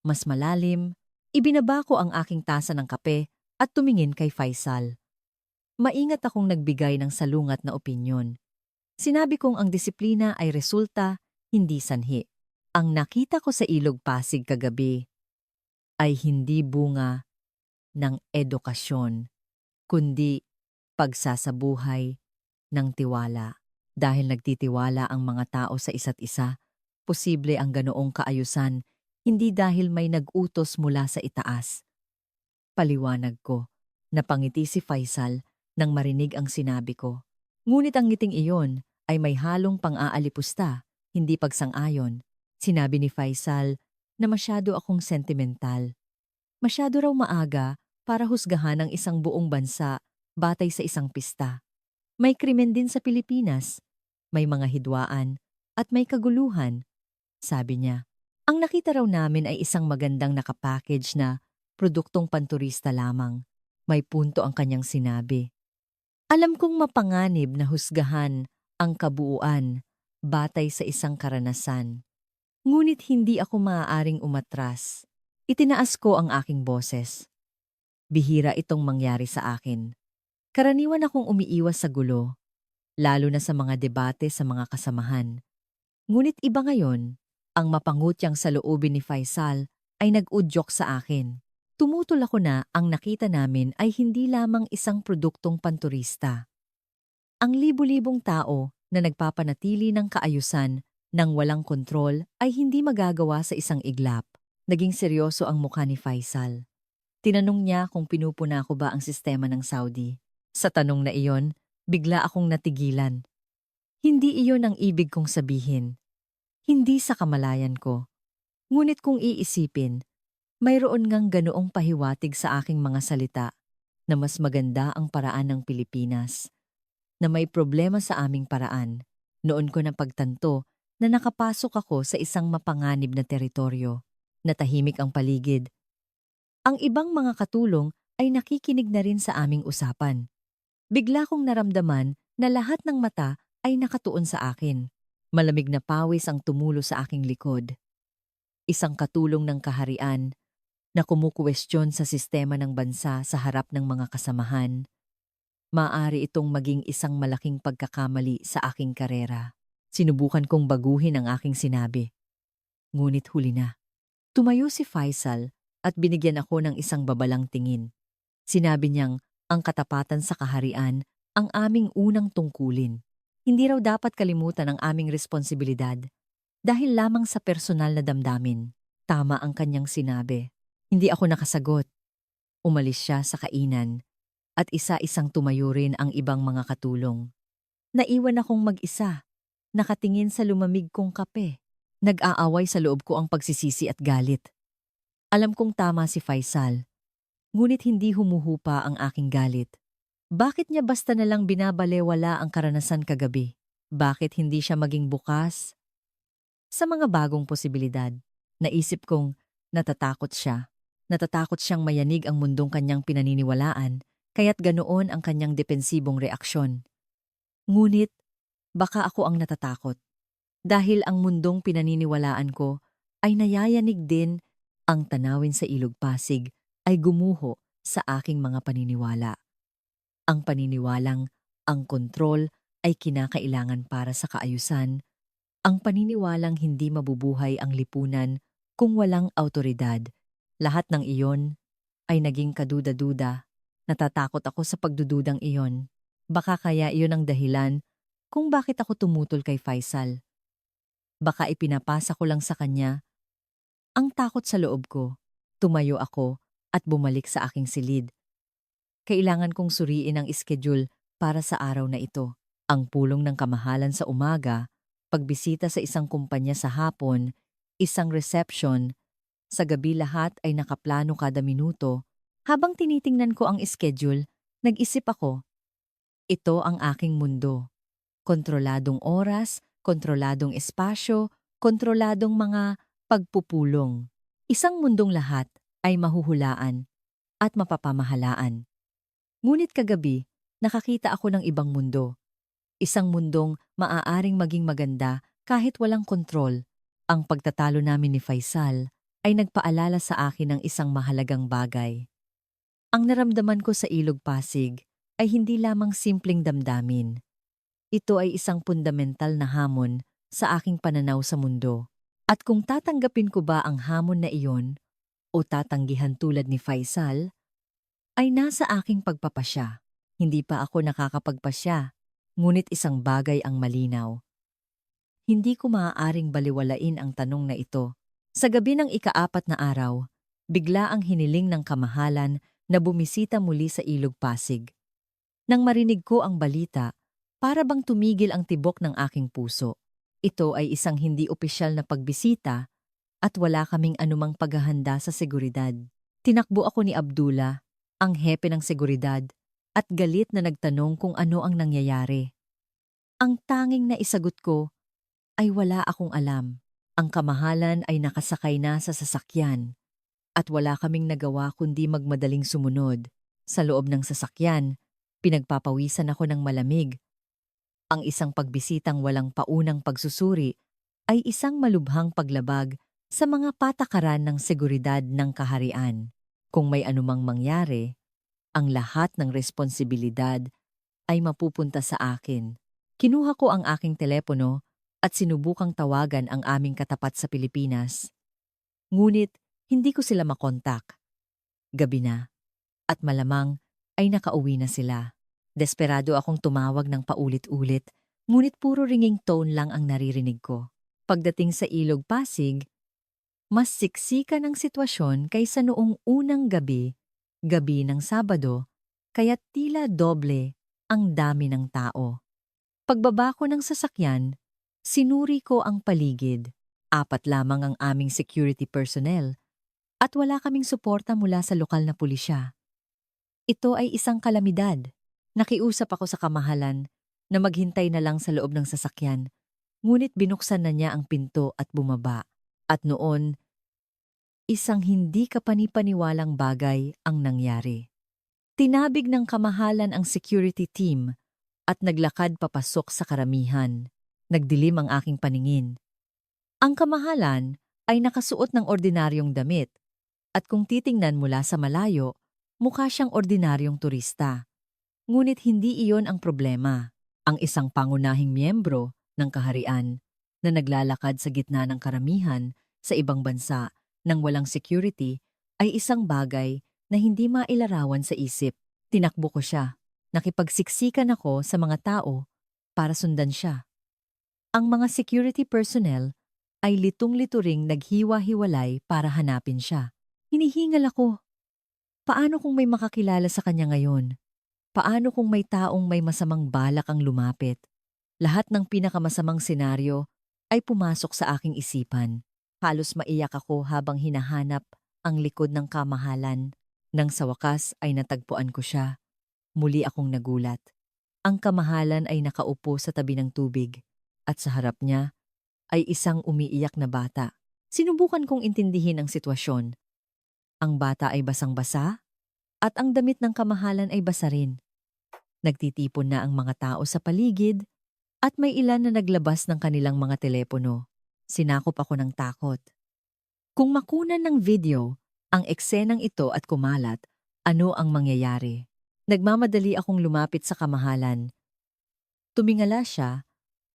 mas malalim. Ibinaba ko ang aking tasa ng kape at tumingin kay Faisal. Maingat akong nagbigay ng salungat na opinyon. Sinabi kong ang disiplina ay resulta, hindi sanhi. Ang nakita ko sa Ilog Pasig kagabi ay hindi bunga ng edukasyon, kundi pagsasabuhay ng tiwala. Dahil nagtitiwala ang mga tao sa isa't isa, posible ang ganoong kaayusan, hindi dahil may nag-utos mula sa itaas. Paliwanag ko, napangiti si Faisal nang marinig ang sinabi ko. Ngunit ang ngiting iyon ay may halong pang-aalipusta, hindi pagsang-ayon. Sinabi ni Faisal na masyado akong sentimental. Masyado raw maaga para husgahan ang isang buong bansa batay sa isang pista. May krimen din sa Pilipinas, may mga hidwaan, at may kaguluhan, sabi niya. Ang nakita raw namin ay isang magandang nakapackage na produktong panturista lamang. May punto ang kanyang sinabi. Alam kong mapanganib na husgahan ang kabuuan batay sa isang karanasan. Ngunit hindi ako maaaring umatras. Itinaas ko ang aking boses. Bihira itong mangyari sa akin. Karaniwan akong umiiwas sa gulo, lalo na sa mga debate sa mga kasamahan. Ngunit iba ngayon, ang mapangutyang saloobin ni Faisal ay nag-udyok sa akin. Tumutol ako na ang nakita namin ay hindi lamang isang produktong panturista. Ang libu-libong tao na nagpapanatili ng kaayusan nang walang kontrol ay hindi magagawa sa isang iglap. Naging seryoso ang mukha ni Faisal. Tinanong niya kung pinupuna ko ba ang sistema ng Saudi. Sa tanong na iyon, bigla akong natigilan. Hindi iyon ang ibig kong sabihin. Hindi sa kamalayan ko. Ngunit kung iisipin, mayroon ngang ganoong pahiwatig sa aking mga salita na mas maganda ang paraan ng Pilipinas, na may problema sa aming paraan. Noon ko napagtanto na nakapasok ako sa isang mapanganib na teritoryo, na tahimik ang paligid. Ang ibang mga katulong ay nakikinig na rin sa aming usapan. Bigla kong naramdaman na lahat ng mata ay nakatuon sa akin. Malamig na pawis ang tumulo sa aking likod. Isang katulong ng kaharian na kumukwestiyon sa sistema ng bansa sa harap ng mga kasamahan. Maaari itong maging isang malaking pagkakamali sa aking karera. Sinubukan kong baguhin ang aking sinabi. Ngunit huli na. Tumayo si Faisal at binigyan ako ng isang babalang tingin. Sinabi niyang ang katapatan sa kaharian ang aming unang tungkulin. Hindi raw dapat kalimutan ang aming responsibilidad dahil lamang sa personal na damdamin. Tama ang kanyang sinabi. Hindi ako nakasagot. Umalis siya sa kainan at isa-isang tumayo rin ang ibang mga katulong. Naiwan akong mag-isa, nakatingin sa lumamig kong kape. Nag-aaway sa loob ko ang pagsisisi at galit. Alam kong tama si Faisal, ngunit hindi humuhupa ang aking galit. Bakit niya basta nalang binabalewala ang karanasan kagabi? Bakit hindi siya maging bukas sa mga bagong posibilidad? Naisip kong natatakot siya. Natatakot siyang mayanig ang mundong kanyang pinaniniwalaan, kaya't ganoon ang kanyang depensibong reaksyon. Ngunit, baka ako ang natatakot. Dahil ang mundong pinaniniwalaan ko ay nayayanig din, ang tanawin sa Ilog Pasig ay gumuho sa aking mga paniniwala. Ang paniniwalang ang kontrol ay kinakailangan para sa kaayusan. Ang paniniwalang hindi mabubuhay ang lipunan kung walang awtoridad. Lahat ng iyon ay naging kaduda-duda. Natatakot ako sa pagdududang iyon. Baka kaya iyon ang dahilan kung bakit ako tumutol kay Faisal. Baka ipinapasa ko lang sa kanya ang takot sa loob ko. Tumayo ako at bumalik sa aking silid. Kailangan kong suriin ang schedule para sa araw na ito. Ang pulong ng kamahalan sa umaga, pagbisita sa isang kumpanya sa hapon, isang reception. Sa gabi lahat ay nakaplano kada minuto. Habang tinitingnan ko ang schedule, nag-isip ako, ito ang aking mundo. Kontroladong oras, kontroladong espasyo, kontroladong mga pagpupulong. Isang mundong lahat ay mahuhulaan at mapapamahalaan. Ngunit kagabi, nakakita ako ng ibang mundo. Isang mundong maaaring maging maganda kahit walang kontrol. Ang pagtatalo namin ni Faisal ay nagpaalala sa akin ng isang mahalagang bagay. Ang naramdaman ko sa Ilog Pasig ay hindi lamang simpleng damdamin. Ito ay isang fundamental na hamon sa aking pananaw sa mundo. At kung tatanggapin ko ba ang hamon na iyon o tatanggihan tulad ni Faisal, ay nasa aking pagpapasya. Hindi pa ako nakakapagpasya, ngunit isang bagay ang malinaw. Hindi ko maaaring baliwalain ang tanong na ito. Sa gabi ng ika-4 na araw, bigla ang hiniling ng kamahalan na bumisita muli sa Ilog Pasig. Nang marinig ko ang balita, para bang tumigil ang tibok ng aking puso. Ito ay isang hindi opisyal na pagbisita at wala kaming anumang paghahanda sa seguridad. Tinakbo ako ni Abdullah, ang hepe ng seguridad, at galit na nagtanong kung ano ang nangyayari. Ang tanging na isagot ko ay wala akong alam. Ang kamahalan ay nakasakay na sa sasakyan at wala kaming nagawa kundi magmadaling sumunod. Sa loob ng sasakyan, pinagpapawisan ako ng malamig. Ang isang pagbisitang walang paunang pagsusuri ay isang malubhang paglabag sa mga patakaran ng seguridad ng kaharian. Kung may anumang mangyari, ang lahat ng responsibilidad ay mapupunta sa akin. Kinuha ko ang aking telepono at sinubukang tawagan ang aming katapat sa Pilipinas. Ngunit hindi ko sila makontak. Gabi na, at malamang ay nakauwi na sila. Desperado akong tumawag ng paulit-ulit, ngunit puro ringing tone lang ang naririnig ko. Pagdating sa Ilog Pasig, mas siksika ng sitwasyon kaysa noong unang gabi, gabi ng Sabado, kaya tila doble ang dami ng tao. Pagbaba ko ng sasakyan, sinuri ko ang paligid. 4 lamang ang aming security personnel at wala kaming suporta mula sa lokal na pulisya. Ito ay isang kalamidad. Nakiusap ako sa kamahalan na maghintay na lang sa loob ng sasakyan, ngunit binuksan na niya ang pinto at bumaba. At noon, isang hindi kapanipaniwalang bagay ang nangyari. Tinabig ng kamahalan ang security team at naglakad papasok sa karamihan. Nagdilim ang aking paningin. Ang kamahalan ay nakasuot ng ordinaryong damit at kung titingnan mula sa malayo, mukha siyang ordinaryong turista. Ngunit hindi iyon ang problema. Ang isang pangunahing miyembro ng kaharian na naglalakad sa gitna ng karamihan sa ibang bansa nang walang security ay isang bagay na hindi mailarawan sa isip. Tinakbo ko siya. Nakipagsiksikan ako sa mga tao para sundan siya. Ang mga security personnel ay litong-lito ring naghiwa-hiwalay para hanapin siya. Hinihingal ako. Paano kung may makakilala sa kanya ngayon? Paano kung may taong may masamang balak ang lumapit? Lahat ng pinakamasamang senaryo ay pumasok sa aking isipan. Halos maiyak ako habang hinahanap ang likod ng kamahalan. Nang sa wakas ay natagpuan ko siya. Muli akong nagulat. Ang kamahalan ay nakaupo sa tabi ng tubig at sa harap niya ay isang umiiyak na bata. Sinubukan kong intindihin ang sitwasyon. Ang bata ay basang-basa at ang damit ng kamahalan ay basa rin. Nagtitipon na ang mga tao sa paligid at may ilan na naglabas ng kanilang mga telepono. Sinakop ako ng takot. Kung makunan ng video ang eksenang ito at kumalat, ano ang mangyayari? Nagmamadali akong lumapit sa kamahalan. Tumingala siya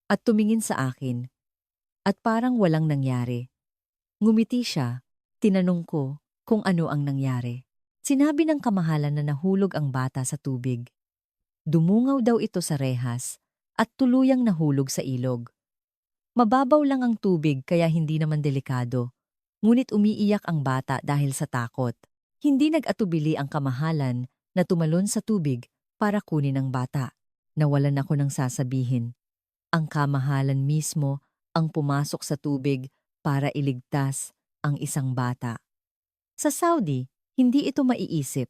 at tumingin sa akin at parang walang nangyari. Ngumiti siya, tinanong ko kung ano ang nangyari. Sinabi ng kamahalan na nahulog ang bata sa tubig. Dumungaw daw ito sa rehas at tuluyang nahulog sa ilog. Mababaw lang ang tubig kaya hindi naman delikado, ngunit umiiyak ang bata dahil sa takot. Hindi nag-atubili ang kamahalan na tumalon sa tubig para kunin ang bata. Nawalan ako ng sasabihin. Ang kamahalan mismo ang pumasok sa tubig para iligtas ang isang bata. Sa Saudi, hindi ito maiisip.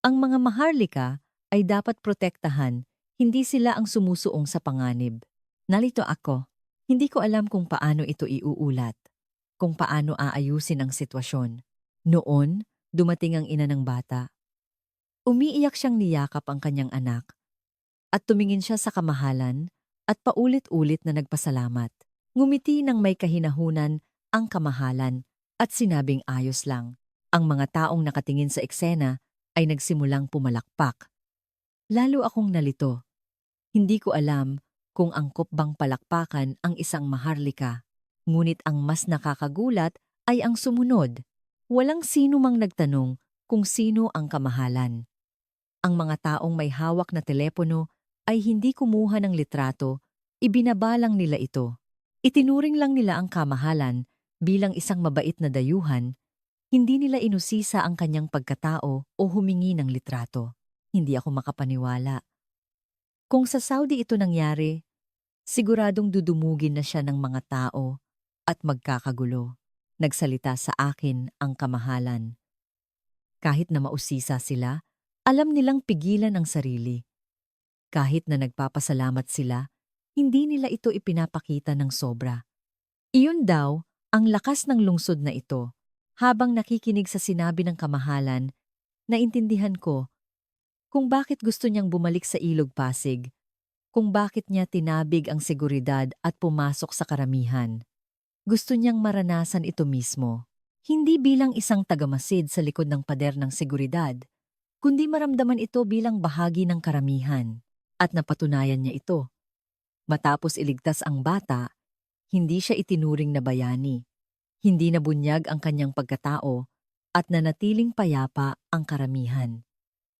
Ang mga maharlika ay dapat protektahan, hindi sila ang sumusuong sa panganib. Nalito ako. Hindi ko alam kung paano ito iuulat, kung paano aayusin ang sitwasyon. Noon, dumating ang ina ng bata. Umiiyak siyang niyakap ang kanyang anak at tumingin siya sa kamahalan at paulit-ulit na nagpasalamat. Ngumiti ng may kahinahunan ang kamahalan at sinabing ayos lang. Ang mga taong nakatingin sa eksena ay nagsimulang pumalakpak. Lalo akong nalito. Hindi ko alam kung angkop bang palakpakan ang isang maharlika. Ngunit ang mas nakakagulat ay ang sumunod. Walang sino mang nagtanong kung sino ang kamahalan. Ang mga taong may hawak na telepono ay hindi kumuha ng litrato, ibinabalang nila ito. Itinuring lang nila ang kamahalan bilang isang mabait na dayuhan, hindi nila inusisa ang kanyang pagkatao o humingi ng litrato. Hindi ako makapaniwala. Kung sa Saudi ito nangyari, siguradong dudumugin na siya ng mga tao at magkakagulo. Nagsalita sa akin ang kamahalan. Kahit na mausisa sila, alam nilang pigilan ang sarili. Kahit na nagpapasalamat sila, hindi nila ito ipinapakita ng sobra. Iyon daw ang lakas ng lungsod na ito. Habang nakikinig sa sinabi ng kamahalan, naintindihan ko kung bakit gusto niyang bumalik sa Ilog Pasig, kung bakit niya tinabig ang seguridad at pumasok sa karamihan. Gusto niyang maranasan ito mismo. Hindi bilang isang tagamasid sa likod ng pader ng seguridad, kundi maramdaman ito bilang bahagi ng karamihan. At napatunayan niya ito. Matapos iligtas ang bata, hindi siya itinuring na bayani. Hindi nabunyag ang kanyang pagkatao at nanatiling payapa ang karamihan.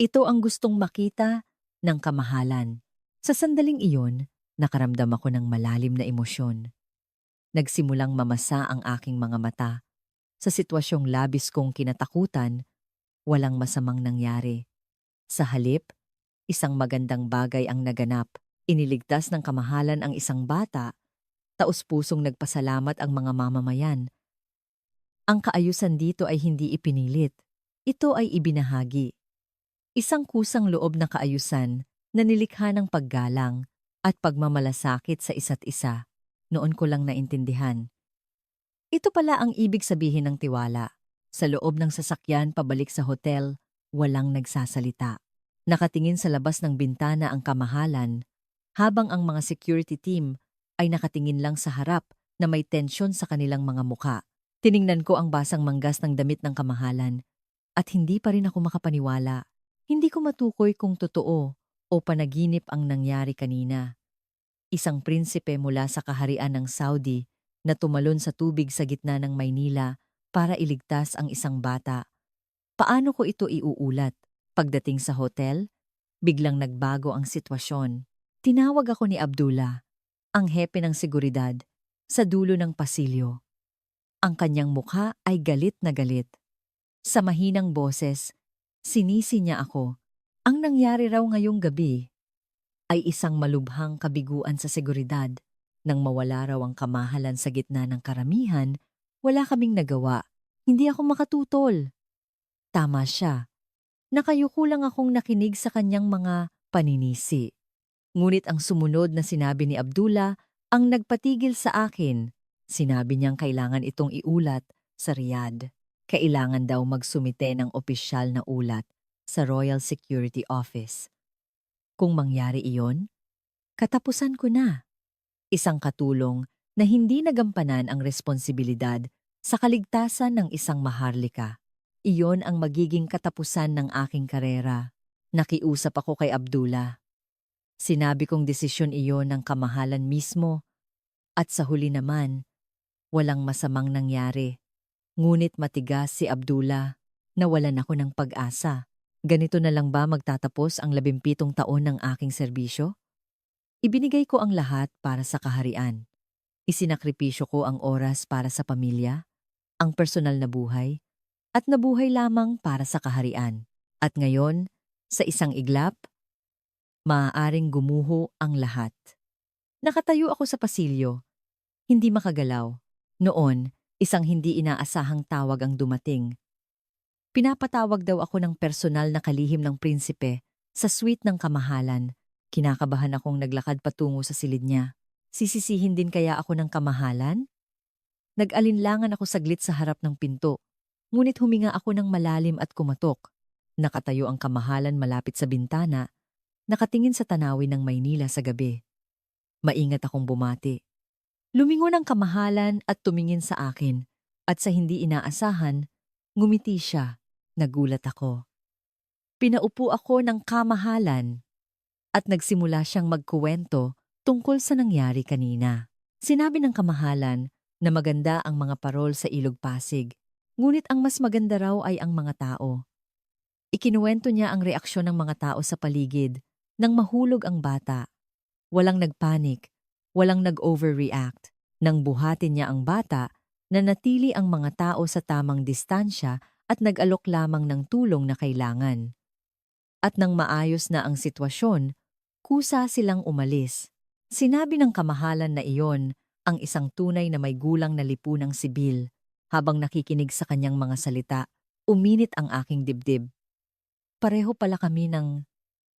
Ito ang gustong makita ng kamahalan. Sa sandaling iyon, nakaramdam ako ng malalim na emosyon. Nagsimulang mamasa ang aking mga mata. Sa sitwasyong labis kong kinatakutan, walang masamang nangyari. Sa halip, Isang magandang bagay ang naganap. Iniligtas ng kamahalan ang isang bata, taos-pusong nagpasalamat ang mga mamamayan. Ang kaayusan dito ay hindi ipinilit. Ito ay ibinahagi. Isang kusang loob na kaayusan na nilikha ng paggalang at pagmamalasakit sa isa't isa. Noon ko lang naintindihan. Ito pala ang ibig sabihin ng tiwala. Sa loob ng sasakyan pabalik sa hotel, walang nagsasalita. Nakatingin sa labas ng bintana ang kamahalan, habang ang mga security team ay nakatingin lang sa harap na may tensyon sa kanilang mga muka. Tiningnan ko ang basang manggas ng damit ng kamahalan at hindi pa rin ako makapaniwala. Hindi ko matukoy kung totoo o panaginip ang nangyari kanina. Isang prinsipe mula sa kaharian ng Saudi na tumalon sa tubig sa gitna ng Maynila para iligtas ang isang bata. Paano ko ito iuulat? Pagdating sa hotel, biglang nagbago ang sitwasyon. Tinawag ako ni Abdullah, ang hepe ng seguridad, sa dulo ng pasilyo. Ang kanyang mukha ay galit na galit. Sa mahinang boses, sinisi niya ako. Ang nangyari raw ngayong gabi ay isang malubhang kabiguan sa seguridad. Nang mawala raw ang kamahalan sa gitna ng karamihan, wala kaming nagawa. Hindi ako makatutol. Tama siya. Nakayuko lang akong nakinig sa kanyang mga paninisi. Ngunit ang sumunod na sinabi ni Abdullah ang nagpatigil sa akin. Sinabi niyang kailangan itong iulat sa Riyadh. Kailangan daw magsumite ng opisyal na ulat sa Royal Security Office. Kung mangyari iyon, katapusan ko na. Isang katulong na hindi nagampanan ang responsibilidad sa kaligtasan ng isang maharlika. Iyon ang magiging katapusan ng aking karera. Nakiusap ako kay Abdullah. Sinabi kong desisyon iyon ng kamahalan mismo at sa huli naman, walang masamang nangyari. Ngunit matigas si Abdullah, nawalan ako ng pag-asa. Ganito na lang ba magtatapos ang 17 taon ng aking serbisyo? Ibinigay ko ang lahat para sa kaharian. Isinakripisyo ko ang oras para sa pamilya, ang personal na buhay, at nabuhay lamang para sa kaharian. At ngayon, sa isang iglap, maaaring gumuho ang lahat. Nakatayo ako sa pasilyo, hindi makagalaw. Noon, isang hindi inaasahang tawag ang dumating. Pinapatawag daw ako ng personal na kalihim ng prinsipe sa suite ng kamahalan. Kinakabahan akong naglakad patungo sa silid niya. Sisisihin din kaya ako ng kamahalan? Nag-alinlangan ako saglit sa harap ng pinto. Ngunit huminga ako ng malalim at kumatok. Nakatayo ang kamahalan malapit sa bintana, nakatingin sa tanawin ng Maynila sa gabi. Maingat akong bumati. Lumingon ang kamahalan at tumingin sa akin, at sa hindi inaasahan, ngumiti siya. Nagulat ako. Pinaupo ako ng kamahalan at nagsimula siyang magkuwento tungkol sa nangyari kanina. Sinabi ng kamahalan na maganda ang mga parol sa Ilog Pasig, ngunit ang mas maganda raw ay ang mga tao. Ikinuwento niya ang reaksyon ng mga tao sa paligid nang mahulog ang bata. Walang nagpanik, walang nag-overreact. Nang buhatin niya ang bata, nanatili ang mga tao sa tamang distansya at nag-alok lamang ng tulong na kailangan. At nang maayos na ang sitwasyon, kusa silang umalis. Sinabi ng kamahalan na iyon ang isang tunay na may gulang na lipunang sibil. Habang nakikinig sa kanyang mga salita, uminit ang aking dibdib. Pareho pala kami ng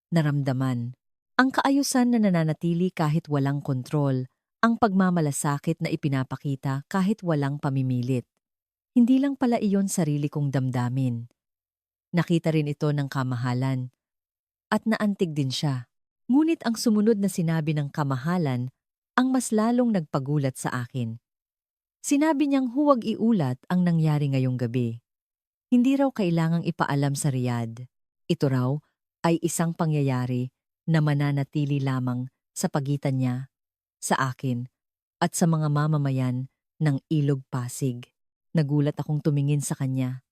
naramdaman. Ang kaayusan na nananatili kahit walang kontrol, ang pagmamalasakit na ipinapakita kahit walang pamimilit. Hindi lang pala iyon sarili kong damdamin. Nakita rin ito ng kamahalan. At naantig din siya. Ngunit ang sumunod na sinabi ng kamahalan ang mas lalong nagpagulat sa akin. Sinabi niyang huwag iulat ang nangyari ngayong gabi. Hindi raw kailangang ipaalam sa Riyadh. Ito raw ay isang pangyayari na mananatili lamang sa pagitan niya, sa akin, at sa mga mamamayan ng Ilog Pasig. Nagulat akong tumingin sa kanya.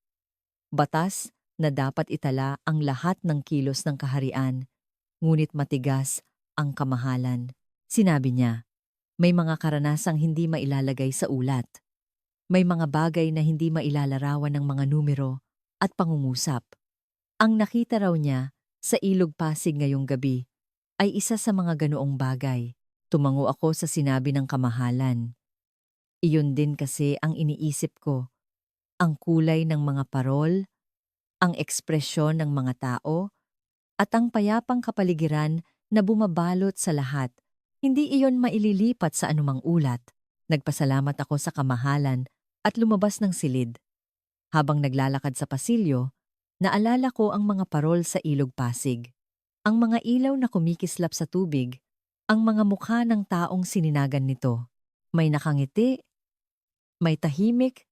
Batas na dapat itala ang lahat ng kilos ng kaharian, ngunit matigas ang kamahalan. Sinabi niya, may mga karanasang hindi mailalagay sa ulat. May mga bagay na hindi mailalarawan ng mga numero at pangungusap. Ang nakita raw niya Sa Ilog Pasig ngayong gabi ay isa sa mga ganoong bagay. Tumango ako sa sinabi ng kamahalan. Iyon din kasi ang iniisip ko. Ang kulay ng mga parol, ang ekspresyon ng mga tao, at ang payapang kapaligiran na bumabalot sa lahat. Hindi iyon maililipat sa anumang ulat. Nagpasalamat ako sa kamahalan at lumabas ng silid. Habang naglalakad sa pasilyo, naalala ko ang mga parol sa Ilog Pasig. Ang mga ilaw na kumikislap sa tubig, ang mga mukha ng taong sininagan nito. May nakangiti, may tahimik,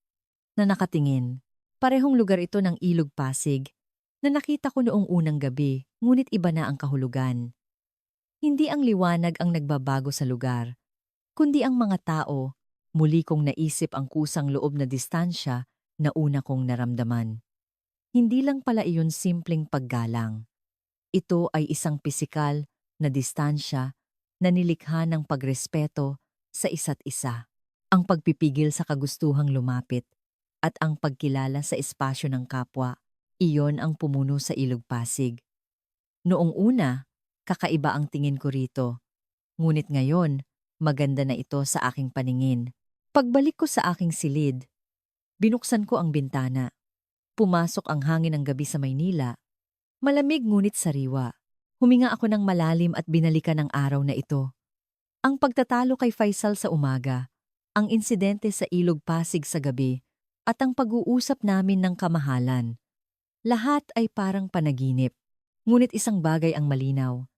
na nakatingin. Parehong lugar ito ng Ilog Pasig na nakita ko noong unang gabi, ngunit iba na ang kahulugan. Hindi ang liwanag ang nagbabago sa lugar, kundi ang mga tao. Muli kong naisip ang kusang loob na distansya na una kong naramdaman. Hindi lang pala iyon simpleng paggalang. Ito ay isang pisikal na distansya na nilikha ng pagrespeto sa isa't isa. Ang pagpipigil sa kagustuhang lumapit at ang pagkilala sa espasyo ng kapwa, iyon ang pumuno sa Ilog Pasig. Noong una, kakaiba ang tingin ko rito. Ngunit ngayon, maganda na ito sa aking paningin. Pagbalik ko sa aking silid, binuksan ko ang bintana. Pumasok ang hangin ng gabi sa Maynila. Malamig ngunit sariwa. Huminga ako ng malalim at binalikan ang araw na ito. Ang pagtatalo kay Faisal sa umaga, ang insidente sa Ilog Pasig sa gabi, at ang pag-uusap namin ng kamahalan. Lahat ay parang panaginip. Ngunit isang bagay ang malinaw.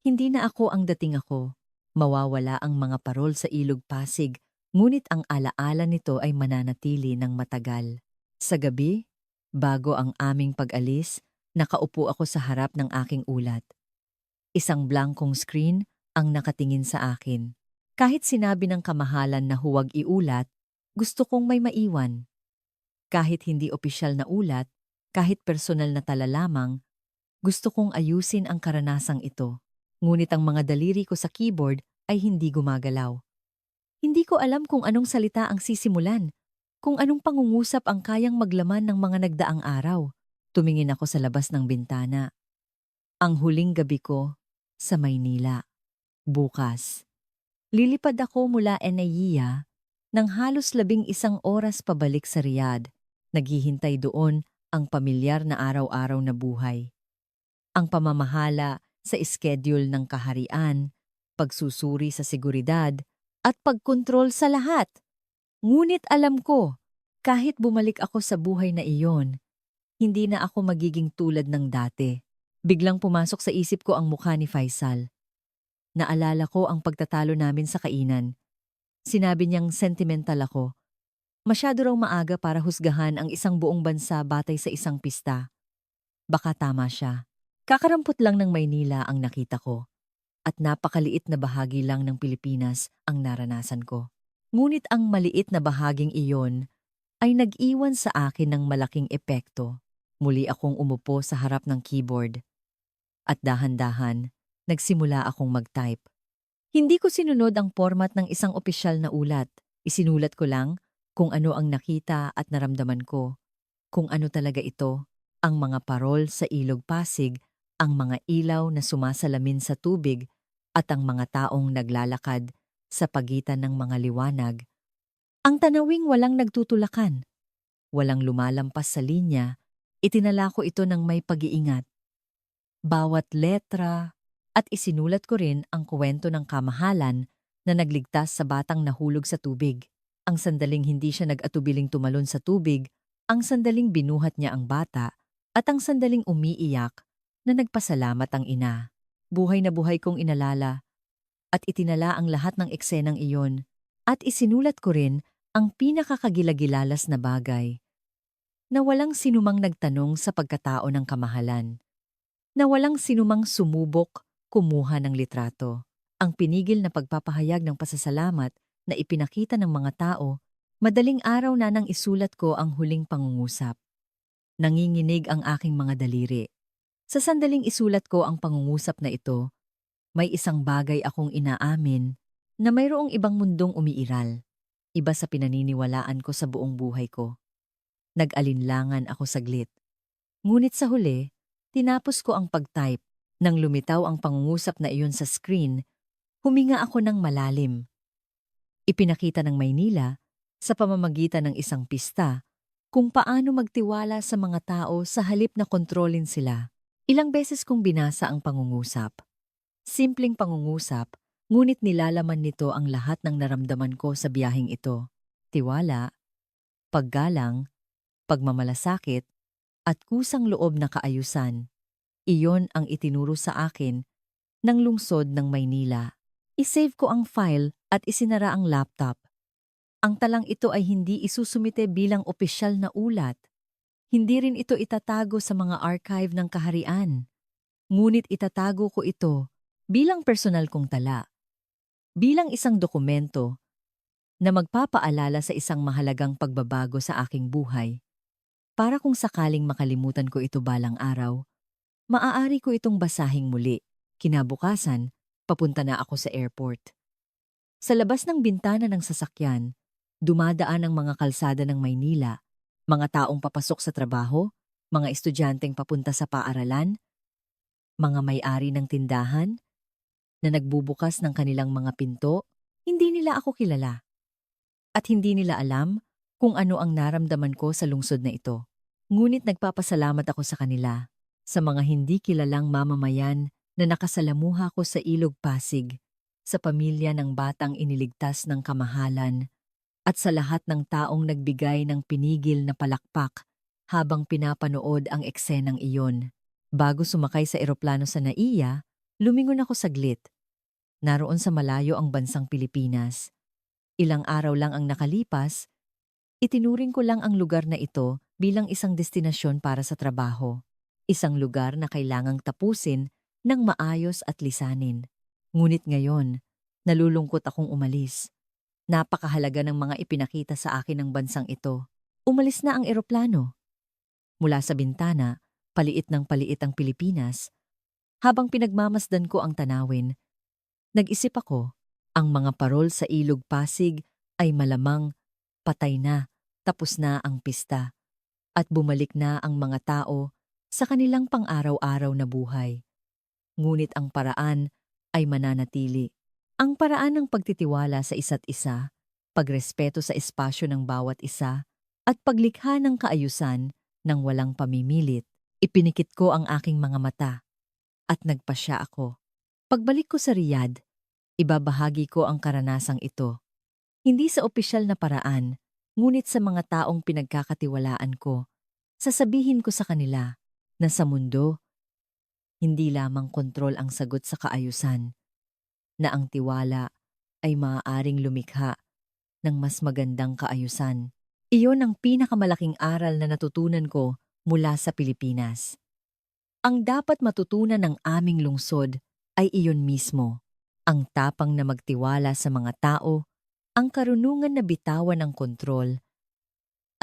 Hindi na ako ang dating ako. Mawawala ang mga parol sa Ilog Pasig, ngunit ang alaala nito ay mananatili ng matagal. Sa gabi, bago ang aming pag-alis, nakaupo ako sa harap ng aking ulat. Isang blankong screen ang nakatingin sa akin. Kahit sinabi ng kamahalan na huwag iulat, gusto kong may maiwan. Kahit hindi opisyal na ulat, kahit personal na tala lamang, gusto kong ayusin ang karanasang ito. Ngunit ang mga daliri ko sa keyboard ay hindi gumagalaw. Hindi ko alam kung anong salita ang sisimulan, kung anong pangungusap ang kayang maglaman ng mga nagdaang araw. Tumingin ako sa labas ng bintana. Ang huling gabi ko sa Maynila. Bukas. Lilipad ako mula Enaiya ng halos 11 oras pabalik sa Riyadh. Naghihintay doon ang pamilyar na araw-araw na buhay. Ang pamamahala sa schedule ng kaharian, pagsusuri sa seguridad, at pagkontrol sa lahat. Ngunit alam ko, kahit bumalik ako sa buhay na iyon, hindi na ako magiging tulad ng dati. Biglang pumasok sa isip ko ang mukha ni Faisal. Naalala ko ang pagtatalo namin sa kainan. Sinabi niyang sentimental ako. Masyado raw maaga para husgahan ang isang buong bansa batay sa isang pista. Baka tama siya. Kakarampot lang ng Maynila ang nakita ko. At napakaliit na bahagi lang ng Pilipinas ang naranasan ko. Ngunit ang maliit na bahaging iyon ay nag-iwan sa akin ng malaking epekto. Muli akong umupo sa harap ng keyboard. At dahan-dahan, nagsimula akong mag-type. Hindi ko sinunod ang format ng isang opisyal na ulat. Isinulat ko lang kung ano ang nakita at naramdaman ko. Kung ano talaga ito, ang mga parol sa Ilog Pasig, ang mga ilaw na sumasalamin sa tubig, at ang mga taong naglalakad sa pagitan ng mga liwanag. Ang tanawing walang nagtutulakan, walang lumalampas sa linya, itinala ko ito ng may pag-iingat. Bawat letra, at isinulat ko rin ang kwento ng kamahalan na nagligtas sa batang nahulog sa tubig. Ang sandaling hindi siya nag-atubiling tumalon sa tubig, ang sandaling binuhat niya ang bata, at ang sandaling umiiyak na nagpasalamat ang ina. Buhay na buhay kong inalala at itinala ang lahat ng eksenang iyon at isinulat ko rin ang pinakakagilagilalas na bagay na walang sinumang nagtanong sa pagkatao ng kamahalan, na walang sinumang sumubok kumuha ng litrato. Ang pinigil na pagpapahayag ng pasasalamat na ipinakita ng mga tao, madaling araw na nang isulat ko ang huling pangungusap. Nanginginig ang aking mga daliri. Sa sandaling isulat ko ang pangungusap na ito, may isang bagay akong inaamin na mayroong ibang mundong umiiral, iba sa pinaniniwalaan ko sa buong buhay ko. Nag-alinlangan ako saglit. Ngunit sa huli, Tinapos ko ang pag-type. Nang lumitaw ang pangungusap na iyon sa screen, huminga ako ng malalim. Ipinakita ng Maynila, sa pamamagitan ng isang pista, kung paano magtiwala sa mga tao sa halip na kontrolin sila. Ilang beses kong binasa ang pangungusap. Simpleng pangungusap, ngunit nilalaman nito ang lahat ng naramdaman ko sa biyaheng ito. Tiwala, paggalang, pagmamalasakit, at kusang loob na kaayusan. Iyon ang itinuro sa akin ng lungsod ng Maynila. I-save ko ang file at isinara ang laptop. Ang talang ito ay hindi isusumite bilang opisyal na ulat. Hindi rin ito itatago sa mga archive ng kaharian. Ngunit itatago ko ito bilang personal kong tala. Bilang isang dokumento na magpapaalala sa isang mahalagang pagbabago sa aking buhay. Para kung sakaling makalimutan ko ito balang araw, maaari ko itong basahing muli. Kinabukasan, papunta na ako sa airport. Sa labas ng bintana ng sasakyan, dumadaan ang mga kalsada ng Maynila, mga taong papasok sa trabaho, mga estudyanteng papunta sa paaralan, mga may-ari ng tindahan na nagbubukas ng kanilang mga pinto. Hindi nila ako kilala. At hindi nila alam kung ano ang naramdaman ko sa lungsod na ito. Ngunit nagpapasalamat ako sa kanila, sa mga hindi kilalang mamamayan na nakasalamuha ko sa Ilog Pasig, sa pamilya ng batang iniligtas ng kamahalan, at sa lahat ng taong nagbigay ng pinigil na palakpak habang pinapanood ang eksenang iyon. Bago sumakay sa eroplano sa NAIA, lumingon ako saglit. Naroon sa malayo ang bansang Pilipinas. Ilang araw lang ang nakalipas, itinuring ko lang ang lugar na ito bilang isang destinasyon para sa trabaho. Isang lugar na kailangang tapusin ng maayos at lisanin. Ngunit ngayon, nalulungkot akong umalis. Napakahalaga ng mga ipinakita sa akin ng bansang ito. Umalis na ang eroplano. Mula sa bintana, paliit ng paliit ang Pilipinas. Habang pinagmamasdan ko ang tanawin, nag-isip ako, ang mga parol sa Ilog Pasig ay malamang patay na, tapos na ang pista, at bumalik na ang mga tao sa kanilang pang-araw-araw na buhay. Ngunit ang paraan ay mananatili. Ang paraan ng pagtitiwala sa isa't isa, pagrespeto sa espasyo ng bawat isa, at paglikha ng kaayusan ng walang pamimilit. Ipinikit ko ang aking mga mata at nagpasya ako. Pagbalik ko sa Riyadh, ibabahagi ko ang karanasang ito. Hindi sa opisyal na paraan, ngunit sa mga taong pinagkakatiwalaan ko. Sasabihin ko sa kanila na sa mundo, hindi lamang kontrol ang sagot sa kaayusan, na ang tiwala ay maaaring lumikha ng mas magandang kaayusan. Iyon ang pinakamalaking aral na natutunan ko mula sa Pilipinas. Ang dapat matutunan ng aming lungsod ay iyon mismo, ang tapang na magtiwala sa mga tao, ang karunungan na bitawan ng kontrol,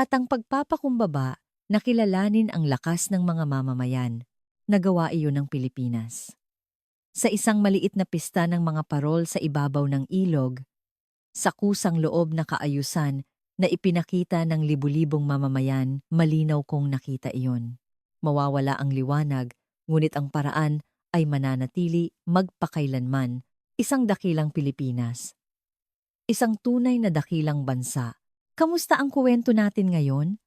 at ang pagpapakumbaba na kilalanin ang lakas ng mga mamamayan. Nagawa iyon ng Pilipinas. Sa isang maliit na pista ng mga parol sa ibabaw ng ilog, sa kusang loob na kaayusan na ipinakita ng libu-libong mamamayan, malinaw kong nakita iyon. Mawawala ang liwanag, ngunit ang paraan ay mananatili magpakailanman. Isang dakilang Pilipinas. Isang tunay na dakilang bansa. Kamusta ang kuwento natin ngayon?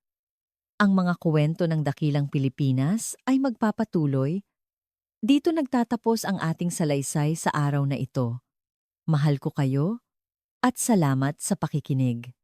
Ang mga kuwento ng dakilang Pilipinas ay magpapatuloy. Dito nagtatapos ang ating salaysay sa araw na ito. Mahal ko kayo at salamat sa pakikinig.